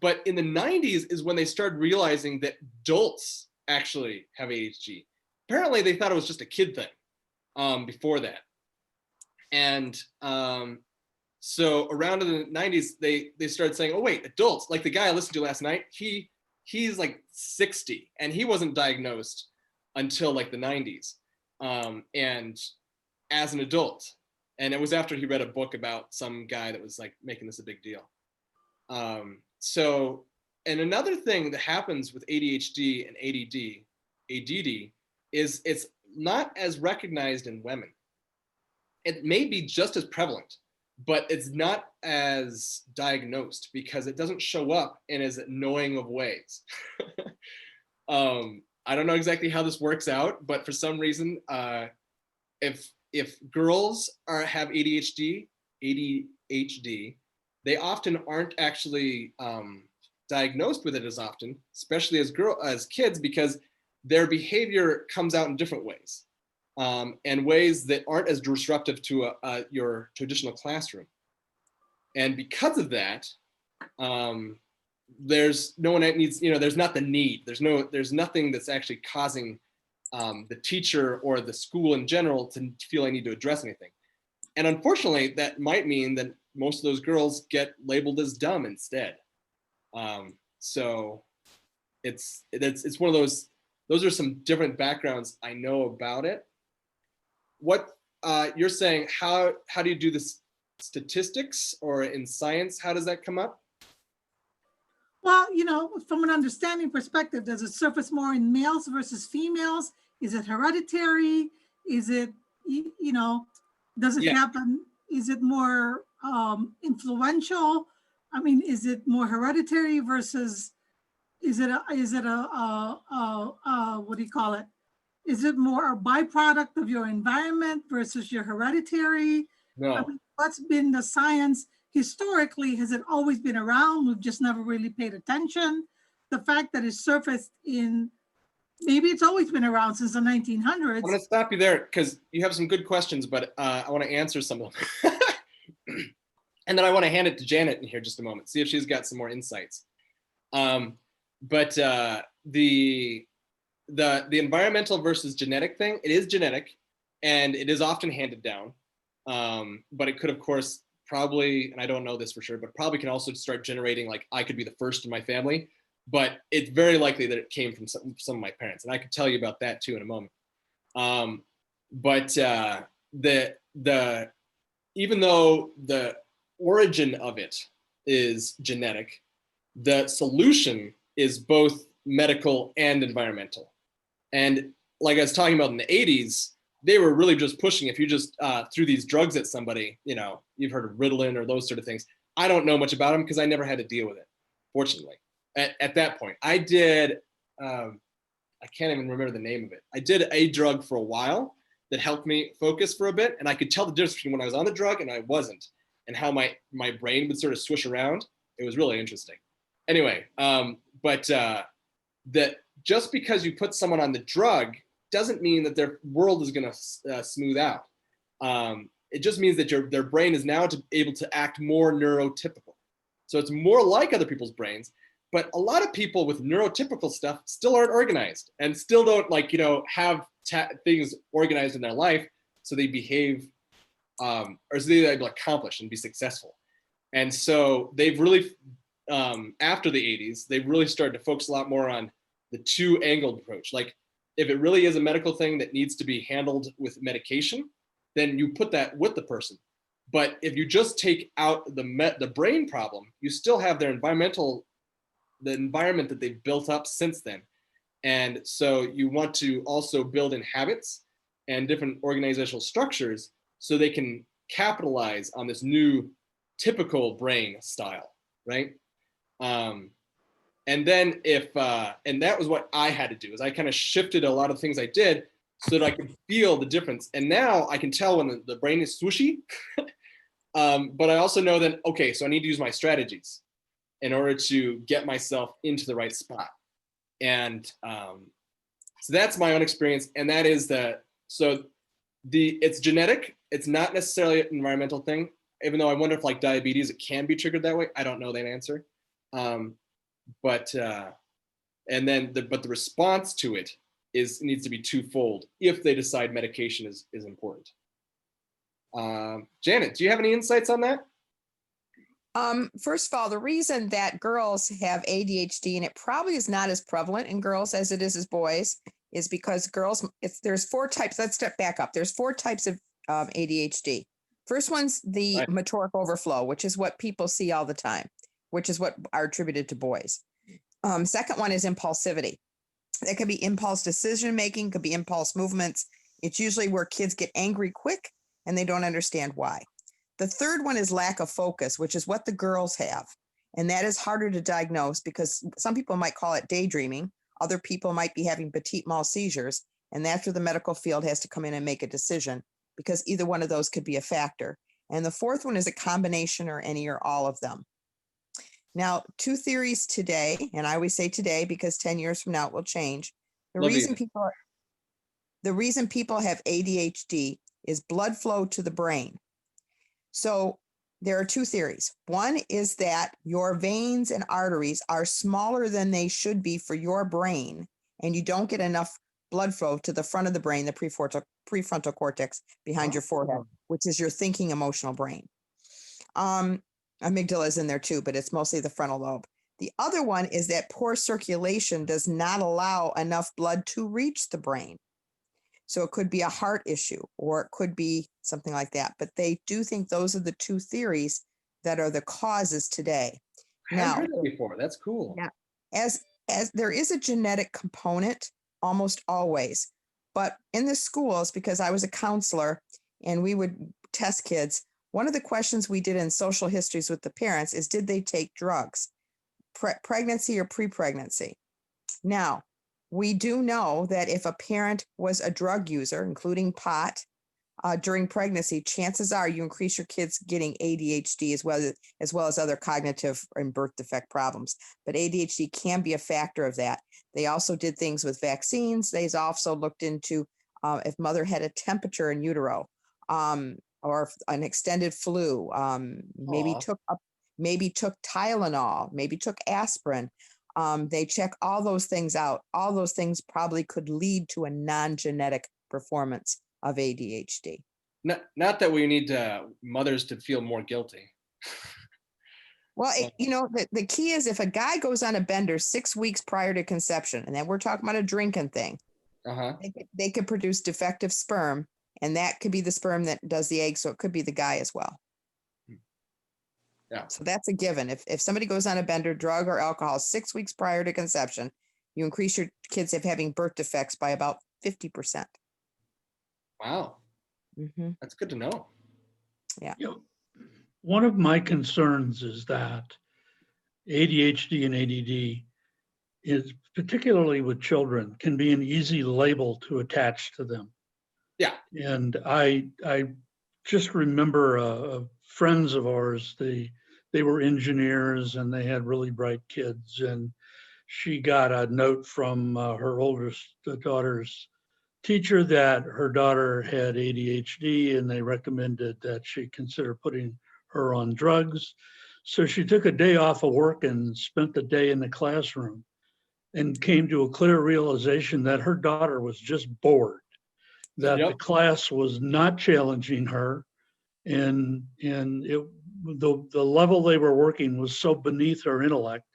But in the 90s is when they started realizing that adults actually have ADHD. Apparently they thought it was just a kid thing before that. And so around in the 90s, they started saying, oh wait, adults, like the guy I listened to last night, he's like 60 and he wasn't diagnosed until like the 90s, and as an adult. And it was after he read a book about some guy that was like making this a big deal. So, and another thing that happens with ADHD and ADD is it's not as recognized in women. It may be just as prevalent, but it's not as diagnosed because it doesn't show up in as annoying of ways. I don't know exactly how this works out, but for some reason, if girls have ADHD, they often aren't actually diagnosed with it as often, especially as kids, because their behavior comes out in different ways, and ways that aren't as disruptive to your traditional classroom. And because of that, there's no one that needs, there's not the need. There's nothing that's actually causing the teacher or the school in general to feel I need to address anything. And unfortunately, that might mean that most of those girls get labeled as dumb instead. So it's one of those are some different backgrounds I know about it. What you're saying, how do you do this statistics or in science? How does that come up? Well, from an understanding perspective, does it surface more in males versus females? Is it hereditary? Is it, does it happen? Is it more influential? I mean, is it more hereditary versus, what do you call it? Is it more a byproduct of your environment versus your hereditary? No. I mean, what's been the science historically? Has it always been around? We've just never really paid attention. The fact that it surfaced maybe it's always been around since the 1900s. I'm going to stop you there because you have some good questions, but I want to answer some of them. And then I want to hand it to Janet in here just a moment, see if she's got some more insights. But the environmental versus genetic thing, it is genetic and it is often handed down. But it could, of course, probably, and I don't know this for sure, but probably can also start generating, like, I could be the first in my family, but it's very likely that it came from some of my parents. And I could tell you about that too in a moment. But even though the origin of it is genetic, the solution is both medical and environmental. And like I was talking about in the 80s, they were really just pushing, if you just threw these drugs at somebody, you've heard of Ritalin or those sort of things. I don't know much about them because I never had to deal with it, fortunately. At that point, I did, I can't even remember the name of it. I did a drug for a while that helped me focus for a bit. And I could tell the difference between when I was on the drug and I wasn't, and how my brain would sort of swish around. It was really interesting. Anyway, but that just because you put someone on the drug doesn't mean that their world is going to smooth out. It just means that their brain is now able to act more neurotypical. So it's more like other people's brains, but a lot of people with neurotypical stuff still aren't organized and still don't have things organized in their life, so they behave or so they're able to accomplish and be successful. And so they've really, after the 80s, they've really started to focus a lot more on the two-angled approach. Like, if it really is a medical thing that needs to be handled with medication, then you put that with the person. But if you just take out the brain problem, you still have the environment that they've built up since then. And so you want to also build in habits and different organizational structures so they can capitalize on this new typical brain style, right? And then and that was what I had to do, is I kind of shifted a lot of things I did so that I could feel the difference. And now I can tell when the brain is swooshy, but I also know that, okay, so I need to use my strategies in order to get myself into the right spot. And so that's my own experience. And that is it's genetic. It's not necessarily an environmental thing, even though I wonder if, like diabetes, it can be triggered that way. I don't know that answer. But the response to it needs to be twofold if they decide medication is important. Janet, do you have any insights on that? First of all, the reason that girls have ADHD, and it probably is not as prevalent in girls as it is as boys, is because girls, there's 4 types. Let's step back up. There's 4 types of ADHD. First one's the motoric overflow, which is what people see all the time, which is what are attributed to boys. Second one is impulsivity. It could be impulse decision-making, could be impulse movements. It's usually where kids get angry quick and they don't understand why. The third one is lack of focus, which is what the girls have. And that is harder to diagnose because some people might call it daydreaming. Other people might be having petit mal seizures. And that's where the medical field has to come in and make a decision because either one of those could be a factor. And the fourth one is a combination or any or all of them. Now, two theories today, and I always say today because 10 years from now it will change. The reason people have ADHD is blood flow to the brain. So there are two theories. One is that your veins and arteries are smaller than they should be for your brain, and you don't get enough blood flow to the front of the brain, the prefrontal cortex behind your forehead, which is your thinking emotional brain. Amygdala is in there too, but it's mostly the frontal lobe. The other one is that poor circulation does not allow enough blood to reach the brain. So it could be a heart issue or it could be something like that. But they do think those are the two theories that are the causes today. I haven't heard that before. That's cool. Yeah. As there is a genetic component almost always, but in the schools, because I was a counselor and we would test kids, one of the questions we did in social histories with the parents is, did they take drugs, pregnancy or pre-pregnancy? Now, we do know that if a parent was a drug user, including pot, during pregnancy, chances are you increase your kids getting ADHD as well as other cognitive and birth defect problems. But ADHD can be a factor of that. They also did things with vaccines. They also looked into if mother had a temperature in utero or an extended flu, maybe took Tylenol, maybe took aspirin. They check all those things out. All those things probably could lead to a non-genetic performance of ADHD. Not that we need mothers to feel more guilty. Well, the key is if a guy goes on a bender 6 weeks prior to conception, and then we're talking about a drinking thing, they could produce defective sperm, and that could be the sperm that does the egg, so it could be the guy as well. Yeah. So that's a given. If somebody goes on a bender, drug or alcohol 6 weeks prior to conception, you increase your kids of having birth defects by about 50%. Wow. Mm-hmm. That's good to know. Yeah. One of my concerns is that ADHD and ADD is, particularly with children, can be an easy label to attach to them. Yeah. And I just remember friends of ours, they were engineers and they had really bright kids. And she got a note from her oldest daughter's teacher that her daughter had ADHD and they recommended that she consider putting her on drugs. So she took a day off of work and spent the day in the classroom and came to a clear realization that her daughter was just bored, that the class was not challenging her, and the level they were working was so beneath her intellect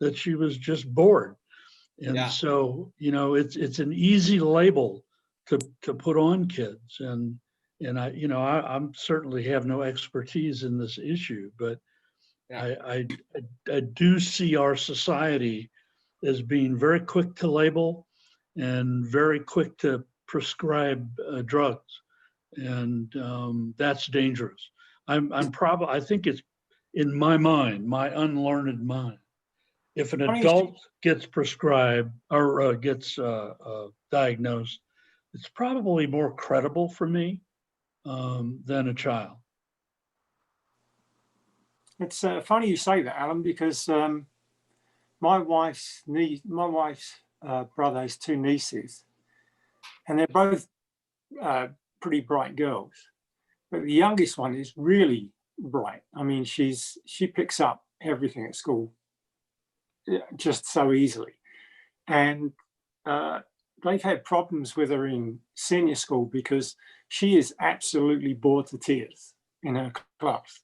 that she was just bored. And so, it's an easy label to put on kids. And I'm certainly have no expertise in this issue, but I do see our society as being very quick to label and very quick to prescribe drugs. And that's dangerous. I think it's in my mind, my unlearned mind. If an adult gets prescribed or gets diagnosed, it's probably more credible for me than a child. It's funny you say that, Alan, because my wife's brother has two nieces, and they're both pretty bright girls. But the youngest one is really bright. I mean, she picks up everything at school just so easily. And they've had problems with her in senior school because she is absolutely bored to tears in her class.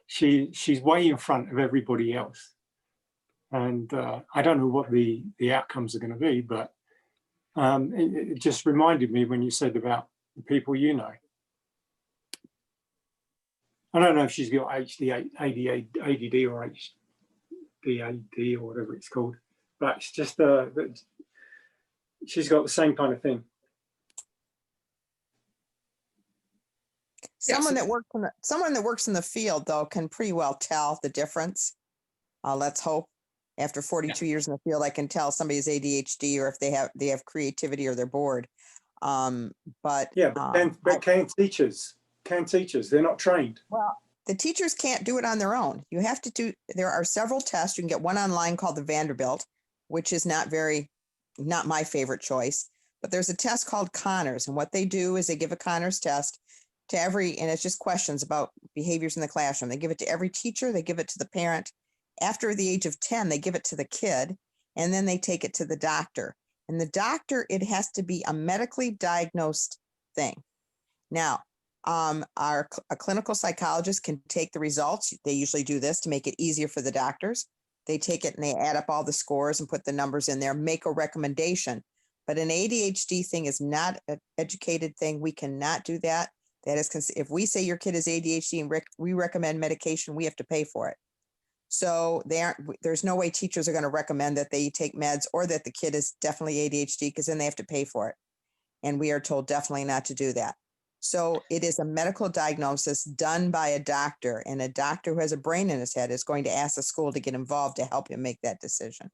She's way in front of everybody else. And I don't know what the outcomes are going to be, but it just reminded me when you said about the people you know. I don't know if she's got ADD or HDAD or whatever it's called, but it's just she's got the same kind of thing. Yeah, Someone so- that works in someone that works in the field though can pretty well tell the difference. Let's hope. After 42 years in the field, I can tell somebody's ADHD or if they have creativity or they're bored. But Yeah, but can teachers? Can teachers? They're not trained. well, the teachers can't do it on their own. You have to do. There are several tests. You can get one online called the Vanderbilt, which is not my favorite choice. But there's a test called Connors, and what they do is they give a Connors test to and it's just questions about behaviors in the classroom. They give it to every teacher. They give it to the parent. After the age of 10, they give it to the kid, and then they take it to the doctor. And the doctor, it has to be a medically diagnosed thing. Now, a clinical psychologist can take the results. They usually do this to make it easier for the doctors. They take it and they add up all the scores and put the numbers in there, make a recommendation. But an ADHD thing is not an educated thing. We cannot do that. That is, if we say your kid is ADHD and we recommend medication, we have to pay for it. So there's no way teachers are going to recommend that they take meds or that the kid is definitely ADHD, because then they have to pay for it. And we are told definitely not to do that. So it is a medical diagnosis done by a doctor, and a doctor who has a brain in his head is going to ask the school to get involved to help him make that decision.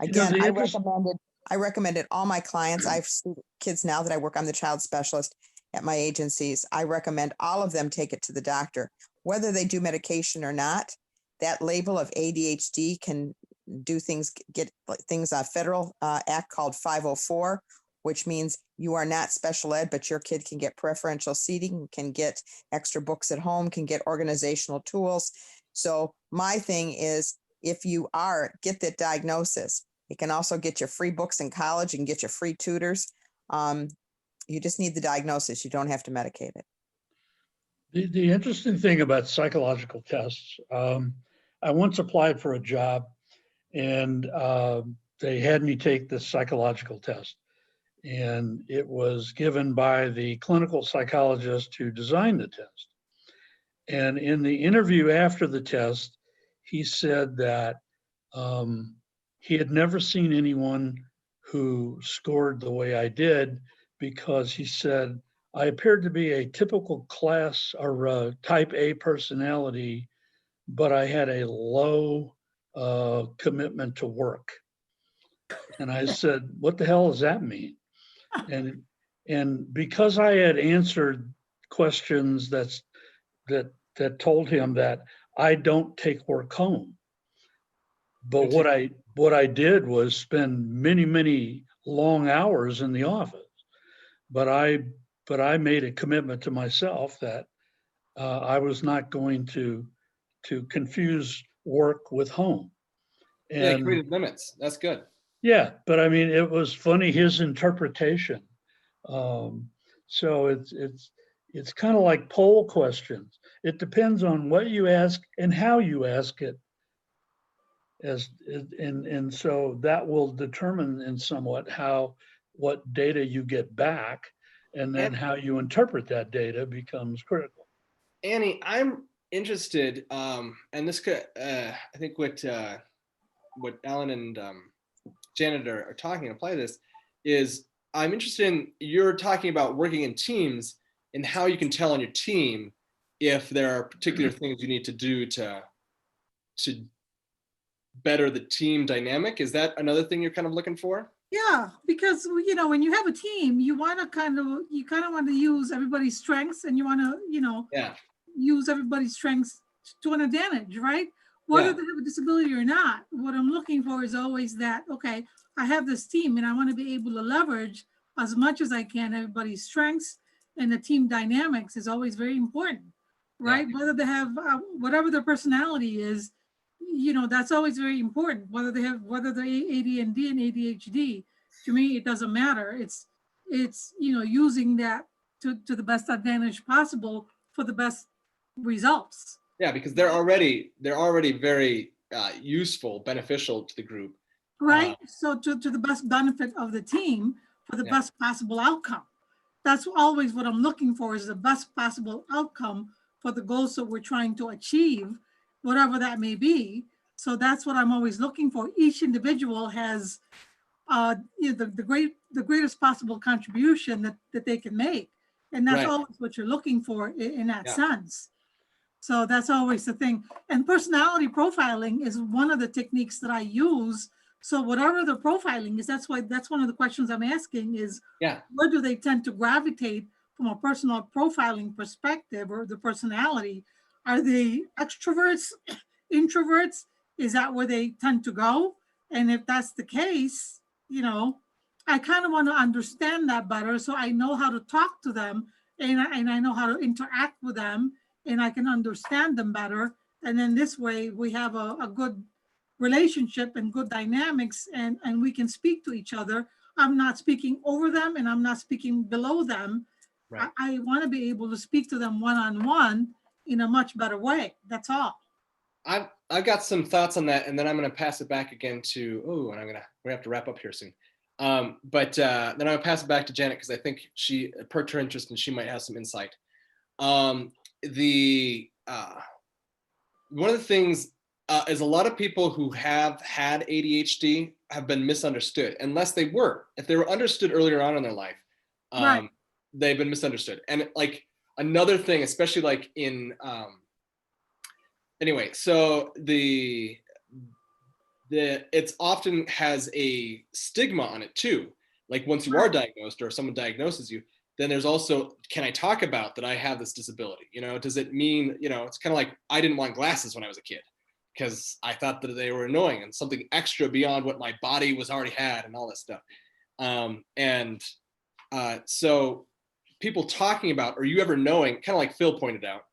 Again, I recommended all my clients. I have kids now that I work. I'm the child specialist at my agencies. I recommend all of them take it to the doctor, whether they do medication or not. That label of ADHD can do things, get things, a federal act called 504, which means you are not special ed, but your kid can get preferential seating, can get extra books at home, can get organizational tools. So my thing is, if you get that diagnosis, it can also get you free books in college and get you free tutors. You just need the diagnosis. You don't have to medicate it. The interesting thing about psychological tests, I once applied for a job, and they had me take this psychological test. And it was given by the clinical psychologist who designed the test. And in the interview after the test, he said that he had never seen anyone who scored the way I did, because he said, I appeared to be a typical class or type A personality, but I had a low commitment to work. And I said, what the hell does that mean? And because I had answered questions that told him that I don't take work home, but what I did was spend many long hours in the office. But I made a commitment to myself that I was not going to confuse work with home. And yeah, created limits. That's good. Yeah, but I mean, it was funny, his interpretation. So it's kind of like poll questions. It depends on what you ask and how you ask it. And so that will determine in somewhat what data you get back, and then how you interpret that data becomes critical. Annie, I'm interested, and this could, I think what Alan and Janet are talking, apply this, is I'm interested in, you're talking about working in teams and how you can tell on your team if there are particular things you need to do to better the team dynamic. Is that another thing you're kind of looking for? Yeah, because when you have a team, you want to kind of want to use everybody's strengths, and you want to use everybody's strengths to an advantage, right? Whether they have a disability or not. What I'm looking for is always that, okay, I have this team and I want to be able to leverage as much as I can everybody's strengths, and the team dynamics is always very important, right? Whether they have whatever their personality is, that's always very important. Whether they're ADD and ADHD, to me, it doesn't matter. It's using that to the best advantage possible for the best results. Yeah, because they're already very useful, beneficial to the group. Right. So to the best benefit of the team for the best possible outcome. That's always what I'm looking for, is the best possible outcome for the goals that we're trying to achieve, whatever that may be. So that's what I'm always looking for. Each individual has the greatest possible contribution that they can make. And that's Right. always what you're looking for in that Yeah. sense. So that's always the thing. And personality profiling is one of the techniques that I use. So whatever the profiling is, that's one of the questions I'm asking is, Yeah. where do they tend to gravitate from a personal profiling perspective or the personality? Are they extroverts, introverts? Is that where they tend to go? And if that's the case, I kind of want to understand that better so I know how to talk to them and I know how to interact with them and I can understand them better. And then this way we have a good relationship and good dynamics and we can speak to each other. I'm not speaking over them and I'm not speaking below them. Right. I want to be able to speak to them one-on-one in a much better way. That's all. I've got some thoughts on that, and then I'm going to pass it back again to, and we have to wrap up here soon. But then I'll pass it back to Janet because I think she perked her interest and she might have some insight. One of the things is a lot of people who have had ADHD have been misunderstood, unless they were. If they were understood earlier on in their life, Right. they've been misunderstood. And like another thing, especially like in anyway, so it's often has a stigma on it too. Like once you are diagnosed or someone diagnoses you, then there's also, can I talk about that I have this disability? Does it mean, it's kind of like I didn't want glasses when I was a kid because I thought that they were annoying and something extra beyond what my body was already had and all that stuff. So people talking about, or you ever knowing, kind of like Phil pointed out,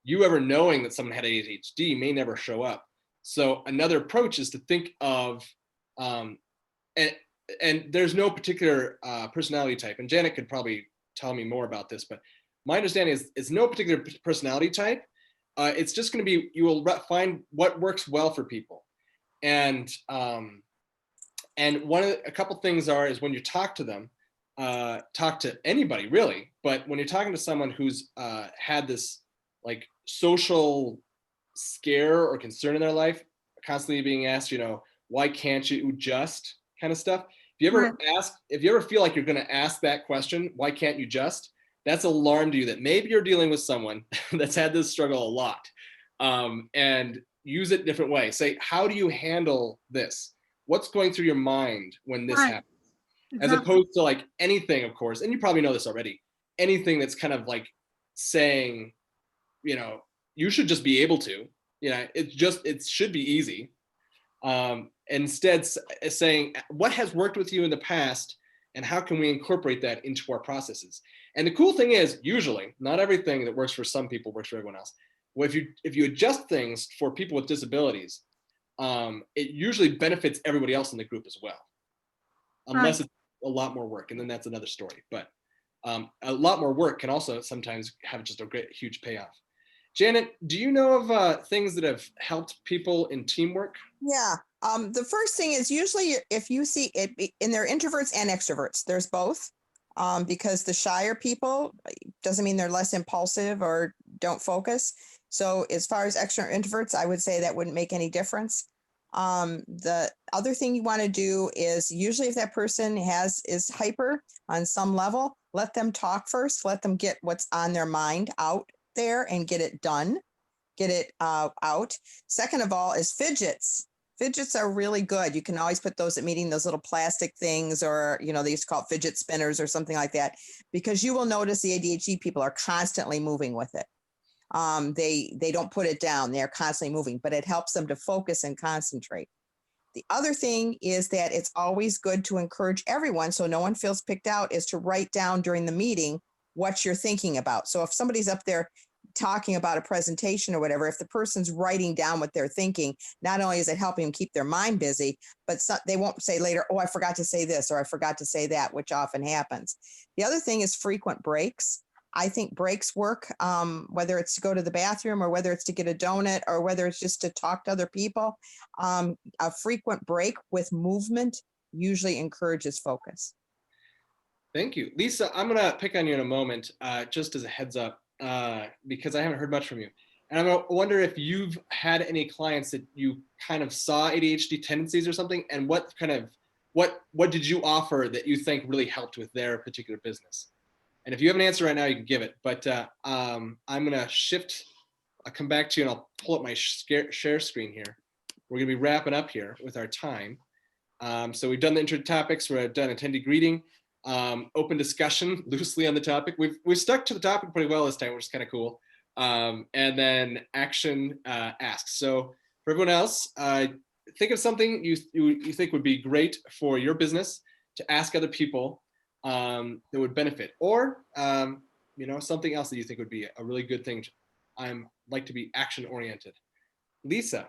you ever knowing that someone had ADHD may never show up. So another approach is to think of, and there's no particular personality type, and Janet could probably tell me more about this, but my understanding is it's no particular personality type. It's just going to be, you will find what works well for people. And a couple things is when you talk to them, talk to anybody really, but when you're talking to someone who's had this like social scare or concern in their life, constantly being asked, why can't you just kind of stuff. If you ever feel like you're going to ask that question, why can't you just, that's alarm to you that maybe you're dealing with someone that's had this struggle a lot, and use it different way. Say, how do you handle this? What's going through your mind when this happens? Exactly. As opposed to like anything, of course, and you probably know this already, anything that's kind of like saying, you should just be able to, it should be easy. Instead saying what has worked with you in the past and how can we incorporate that into our processes. And the cool thing is, usually not everything that works for some people works for everyone else. Well, if you adjust things for people with disabilities, it usually benefits everybody else in the group as well, unless it's a lot more work, and then that's another story. But a lot more work can also sometimes have just a great huge payoff. Janet, do you know of things that have helped people in teamwork? Yeah. The first thing is usually if you see it, and they're introverts and extroverts, there's both, because the shyer people doesn't mean they're less impulsive or don't focus. So as far as extrovert introverts, I would say that wouldn't make any difference. The other thing you want to do is usually if that person is hyper on some level, let them talk first, let them get what's on their mind out there and get it done, get it out. Second of all is fidgets. Fidgets are really good. You can always put those at meeting, those little plastic things, or, they used to call it fidget spinners or something like that, because you will notice the ADHD people are constantly moving with it. They don't put it down. They're constantly moving, but it helps them to focus and concentrate. The other thing is that it's always good to encourage everyone, so no one feels picked out, is to write down during the meeting what you're thinking about. So if somebody's up there talking about a presentation or whatever, if the person's writing down what they're thinking, not only is it helping them keep their mind busy, but they won't say later, oh, I forgot to say this, or I forgot to say that, which often happens. The other thing is frequent breaks. I think breaks work, whether it's to go to the bathroom or whether it's to get a donut or whether it's just to talk to other people. A frequent break with movement usually encourages focus. Thank you. Lisa, I'm going to pick on you in a moment, just as a heads up, because I haven't heard much from you. And I wonder if you've had any clients that you kind of saw ADHD tendencies or something, and what did you offer that you think really helped with their particular business? And if you have an answer right now, you can give it. But I'm gonna shift. I'll come back to you and I'll pull up my share screen here. We're gonna be wrapping up here with our time. So we've done the intro topics. We've done attendee greeting, open discussion loosely on the topic. We've stuck to the topic pretty well this time, which is kind of cool. And then action asks. So for everyone else, think of something you think would be great for your business to ask other people that would benefit, or something else that you think would be a really good thing. I'm like to be action oriented. Lisa.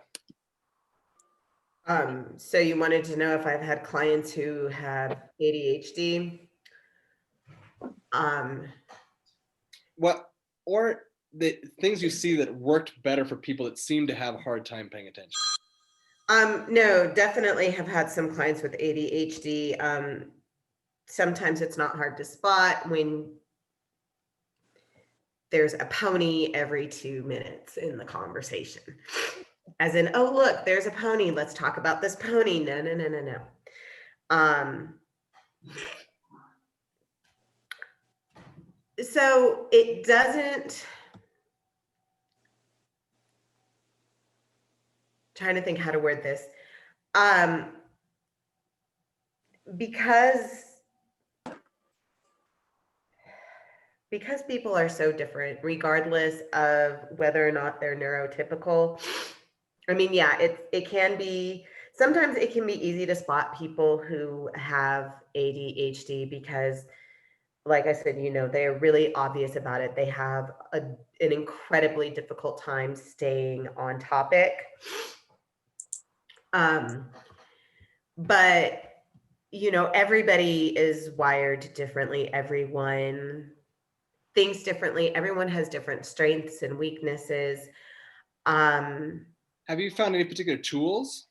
So you wanted to know if I've had clients who have ADHD. What, or the things you see that worked better for people that seem to have a hard time paying attention? No, definitely have had some clients with ADHD. Sometimes it's not hard to spot when there's a pony every 2 minutes in the conversation. As in, oh, look, there's a pony. Let's talk about this pony. No, no, no, no, no. So it doesn't, trying to think how to word this. Because people are so different, regardless of whether or not they're neurotypical. I mean, yeah, it can be, sometimes it can be easy to spot people who have ADHD because, like I said, they're really obvious about it. They have an incredibly difficult time staying on topic. But, everybody is wired differently. Everyone thinks differently. Everyone has different strengths and weaknesses. Have you found any particular tools?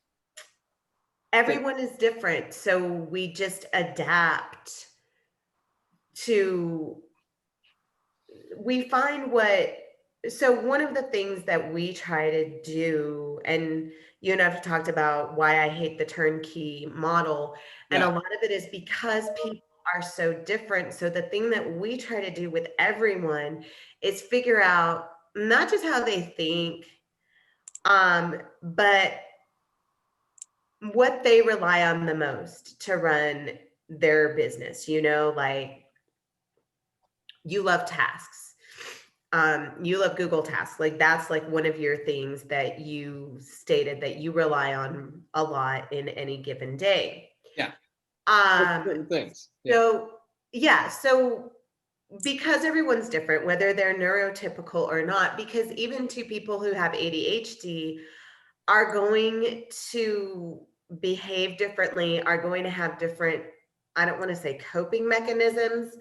Everyone is different. So we just adapt to, we find so one of the things that we try to do, and you and I have talked about why I hate the turnkey model. And a lot of it is because people are so different. So the thing that we try to do with everyone is figure out not just how they think, but what they rely on the most to run their business. Like you love tasks. You love Google Tasks. Like that's like one of your things that you stated that you rely on a lot in any given day. Yeah. Certain things. Yeah. So because everyone's different, whether they're neurotypical or not, because even two people who have ADHD are going to behave differently, are going to have different, I don't want to say coping mechanisms,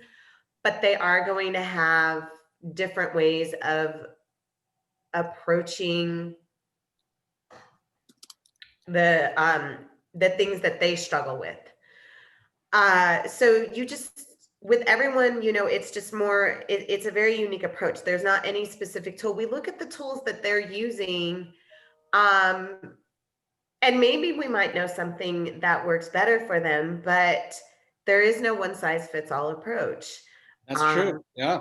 but they are going to have different ways of approaching the things that they struggle with. So you just, with everyone, it's just more, it's a very unique approach. There's not any specific tool. We look at the tools that they're using, and maybe we might know something that works better for them, but there is no one size fits all approach. That's true. Yeah.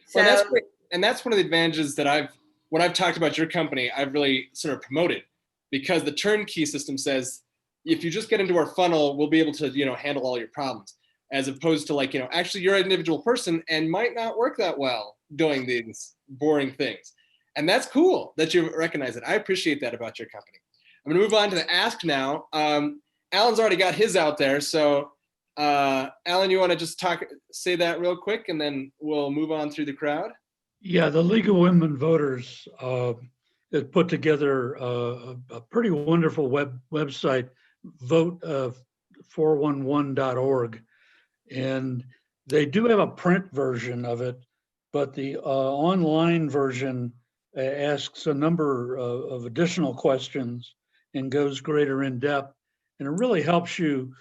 So, Well, that's great. And that's one of the advantages that when I've talked about your company, I've really sort of promoted, because the turnkey system says, if you just get into our funnel, we'll be able to, handle all your problems, as opposed to like, actually you're an individual person and might not work that well doing these boring things. And that's cool that you recognize it. I appreciate that about your company. I'm going to move on to the ask now. Alan's already got his out there. So Alan, you want to just say that real quick and then we'll move on through the crowd? Yeah, the League of Women Voters has put together a pretty wonderful website, vote411.org. And they do have a print version of it, but the online version asks a number of additional questions and goes greater in depth. And it really helps you,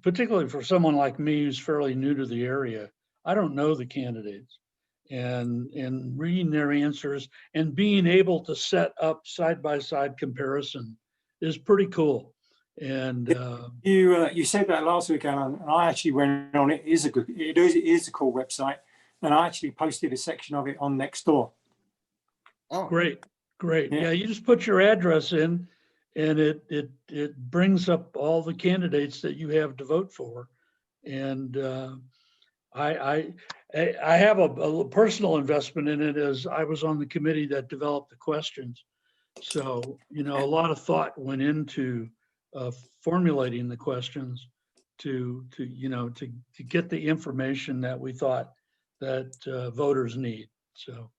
particularly for someone like me who's fairly new to the area. I don't know the candidates. And reading their answers and being able to set up side-by-side comparison is pretty cool. And you said that last week, Alan, and I actually went on it. It is a cool website. and I actually posted a section of it on Nextdoor. Oh, Great, great. Yeah. Yeah, you just put your address in and it brings up all the candidates that you have to vote for. And I have a personal investment in it as I was on the committee that developed the questions. So, you know, a lot of thought went into formulating the questions to get the information that we thought that voters need. So.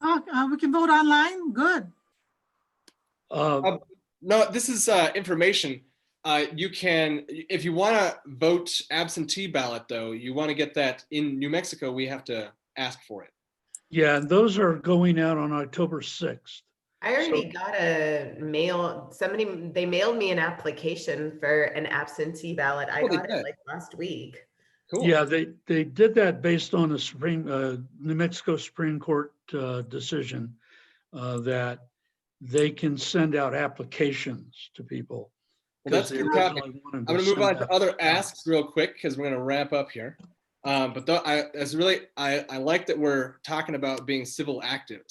Oh, we can vote online. Good. no, this is information. You can, if you want to vote absentee ballot, though, you want to get that in New Mexico, we have to ask for it. Yeah, and those are going out on October 6th. I already got a mail, they mailed me an application for an absentee ballot. I Oh, they got it did? like last week. Cool. Yeah, they did that based on the New Mexico Supreme Court decision that they can send out applications to people. Well, that's a good topic. I'm going to move on to other asks real quick because we're going to wrap up here. But I like that we're talking about being civilly active.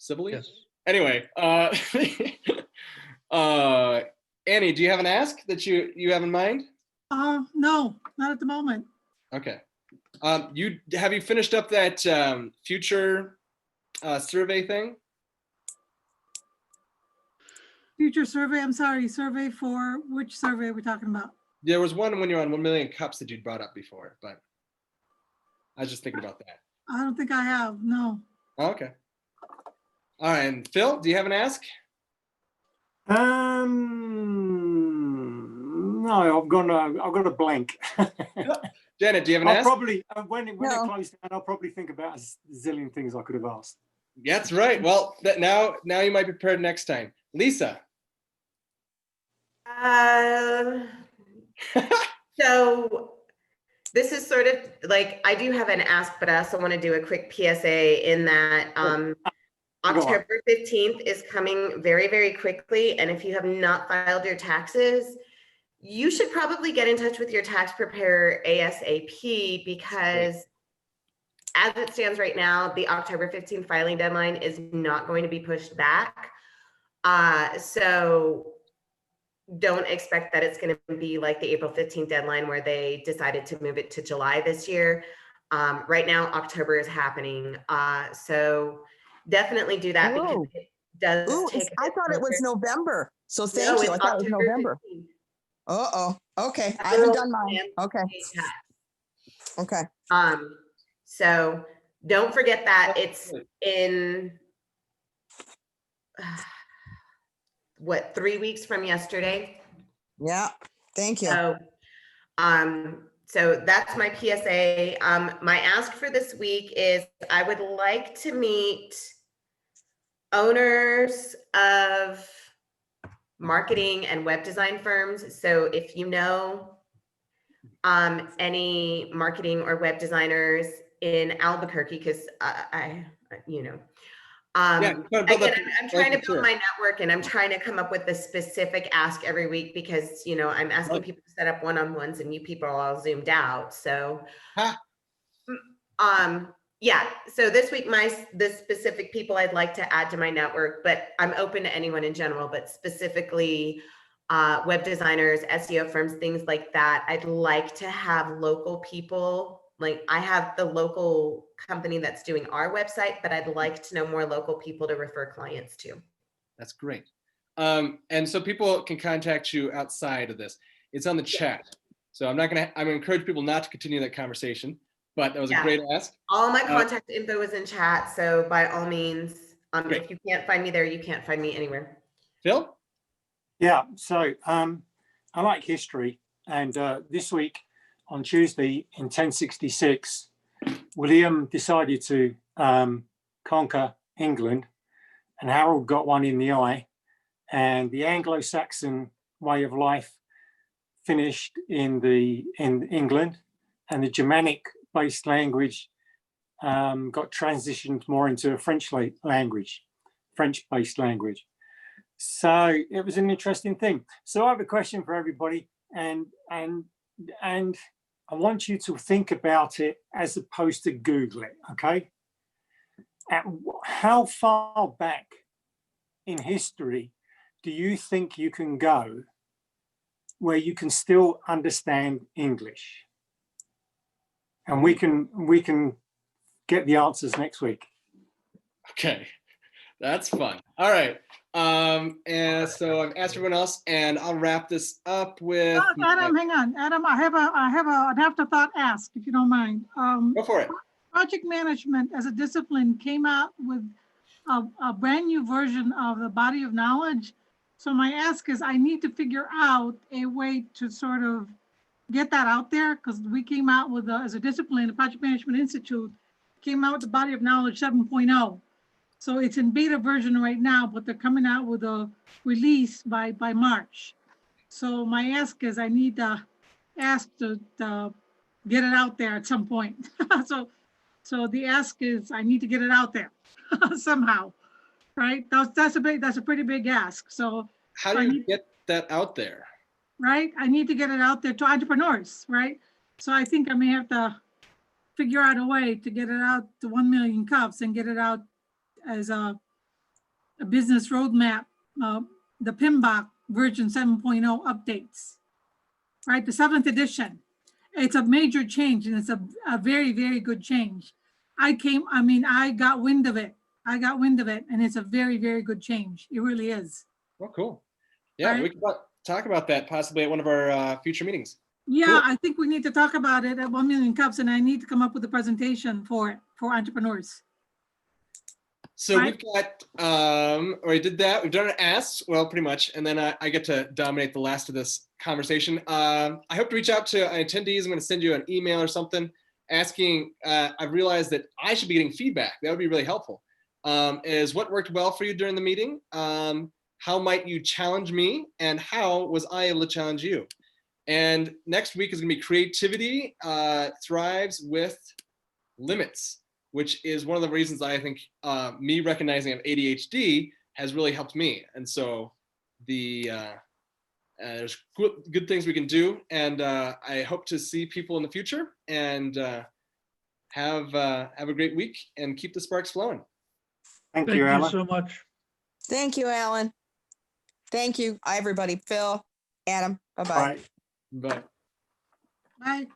Yes. Anyway, Annie, do you have an ask that you have in mind? No, not at the moment. Okay. Have you finished up that future survey thing? Future survey, I'm sorry, survey for which survey are we talking about? There was one when you're on 1 Million Cups that you'd brought up before, but I was just thinking about that. I don't think I have, no. Oh, okay. All right, and Phil, do you have an ask? No, I've got a blank. Janet, do you have an I'll ask? probably when it No. closed down, I'll probably think about a zillion things I could have asked. That's right. Well, now you might be prepared next time. Lisa. So this is sort of like, I do have an ask, but I also want to do a quick PSA in that October 15th is coming very, very quickly. And if you have not filed your taxes, you should probably get in touch with your tax preparer ASAP, because as it stands right now, the October 15th filing deadline is not going to be pushed back. So don't expect that it's going to be like the April 15th deadline where they decided to move it to July this year. Right now, October is happening. So definitely do that, because Ooh. it does Ooh, take. I thought it was November. So thank No, you. I it's thought it was October November. 15th. Uh-oh. Okay. I haven't done mine. Okay. Okay. So don't forget that it's in what, 3 weeks from yesterday. Yeah. Thank you. So, so that's my PSA. My ask for this week is I would like to meet owners of marketing and web design firms. So if you know any marketing or web designers in Albuquerque, because again, I'm trying to build my network, and I'm trying to come up with a specific ask every week, because I'm asking people to set up one-on-ones, and you people are all zoomed out. So yeah, so this week the specific people I'd like to add to my network, but I'm open to anyone in general, but specifically web designers, SEO firms, things like that. I'd like to have local people. Like, I have the local company that's doing our website, but I'd like to know more local people to refer clients to. That's great. And so people can contact you outside of this. It's on the chat. So I'm gonna encourage people not to continue that conversation, but that was a great ask. All my contact info is in chat. So by all means, if you can't find me there, you can't find me anywhere. Phil? Yeah, so I like history, and this week on Tuesday in 1066, William decided to conquer England, and Harold got one in the eye, and the Anglo-Saxon way of life finished in England, and the Germanic-based language got transitioned more into a French-based language. So it was an interesting thing. So I have a question for everybody, and I want you to think about it as opposed to Google it, okay? How far back in history do you think you can go where you can still understand English? And we can get the answers next week. Okay, that's fun. All right. And so I've asked everyone else, and I'll wrap this up with. Adam, hang on. Adam, I have an afterthought ask, if you don't mind. Go for it. Project management as a discipline came out with a brand new version of the body of knowledge. So my ask is, I need to figure out a way to sort of get that out there, because we came out with, as a discipline, the Project Management Institute came out with the body of knowledge 7.0. So it's in beta version right now, but they're coming out with a release by March. So my ask is, I need to ask to get it out there at some point. So the ask is, I need to get it out there somehow, right? That's a pretty big ask. So how do you get that out there? Right, I need to get it out there to entrepreneurs, right? So I think I may have to figure out a way to get it out to 1 million cups and get it out as a business roadmap, the PMBOK version 7.0 updates, right? The 7th edition. It's a major change, and it's a very, very good change. I got wind of it. And it's a very, very good change. It really is. Oh, cool. Yeah, right? We can talk about that possibly at one of our future meetings. Yeah, cool. I think we need to talk about it at 1 million cups, and I need to come up with a presentation for it, for entrepreneurs. So right? We've got, we did that. We've done our asks, well, pretty much. And then I get to dominate the last of this conversation. I hope to reach out to attendees. I'm going to send you an email or something asking, I've realized that I should be getting feedback. That would be really helpful. Is what worked well for you during the meeting? How might you challenge me? And how was I able to challenge you? And next week is going to be creativity thrives with limits, which is one of the reasons I think me recognizing I have ADHD has really helped me. And so there's good things we can do. And I hope to see people in the future and have a great week and keep the sparks flowing. Thank you, Alan. So much. Thank you, Alan. Thank you, everybody. Phil, Adam, bye-bye. Bye. Bye. Bye.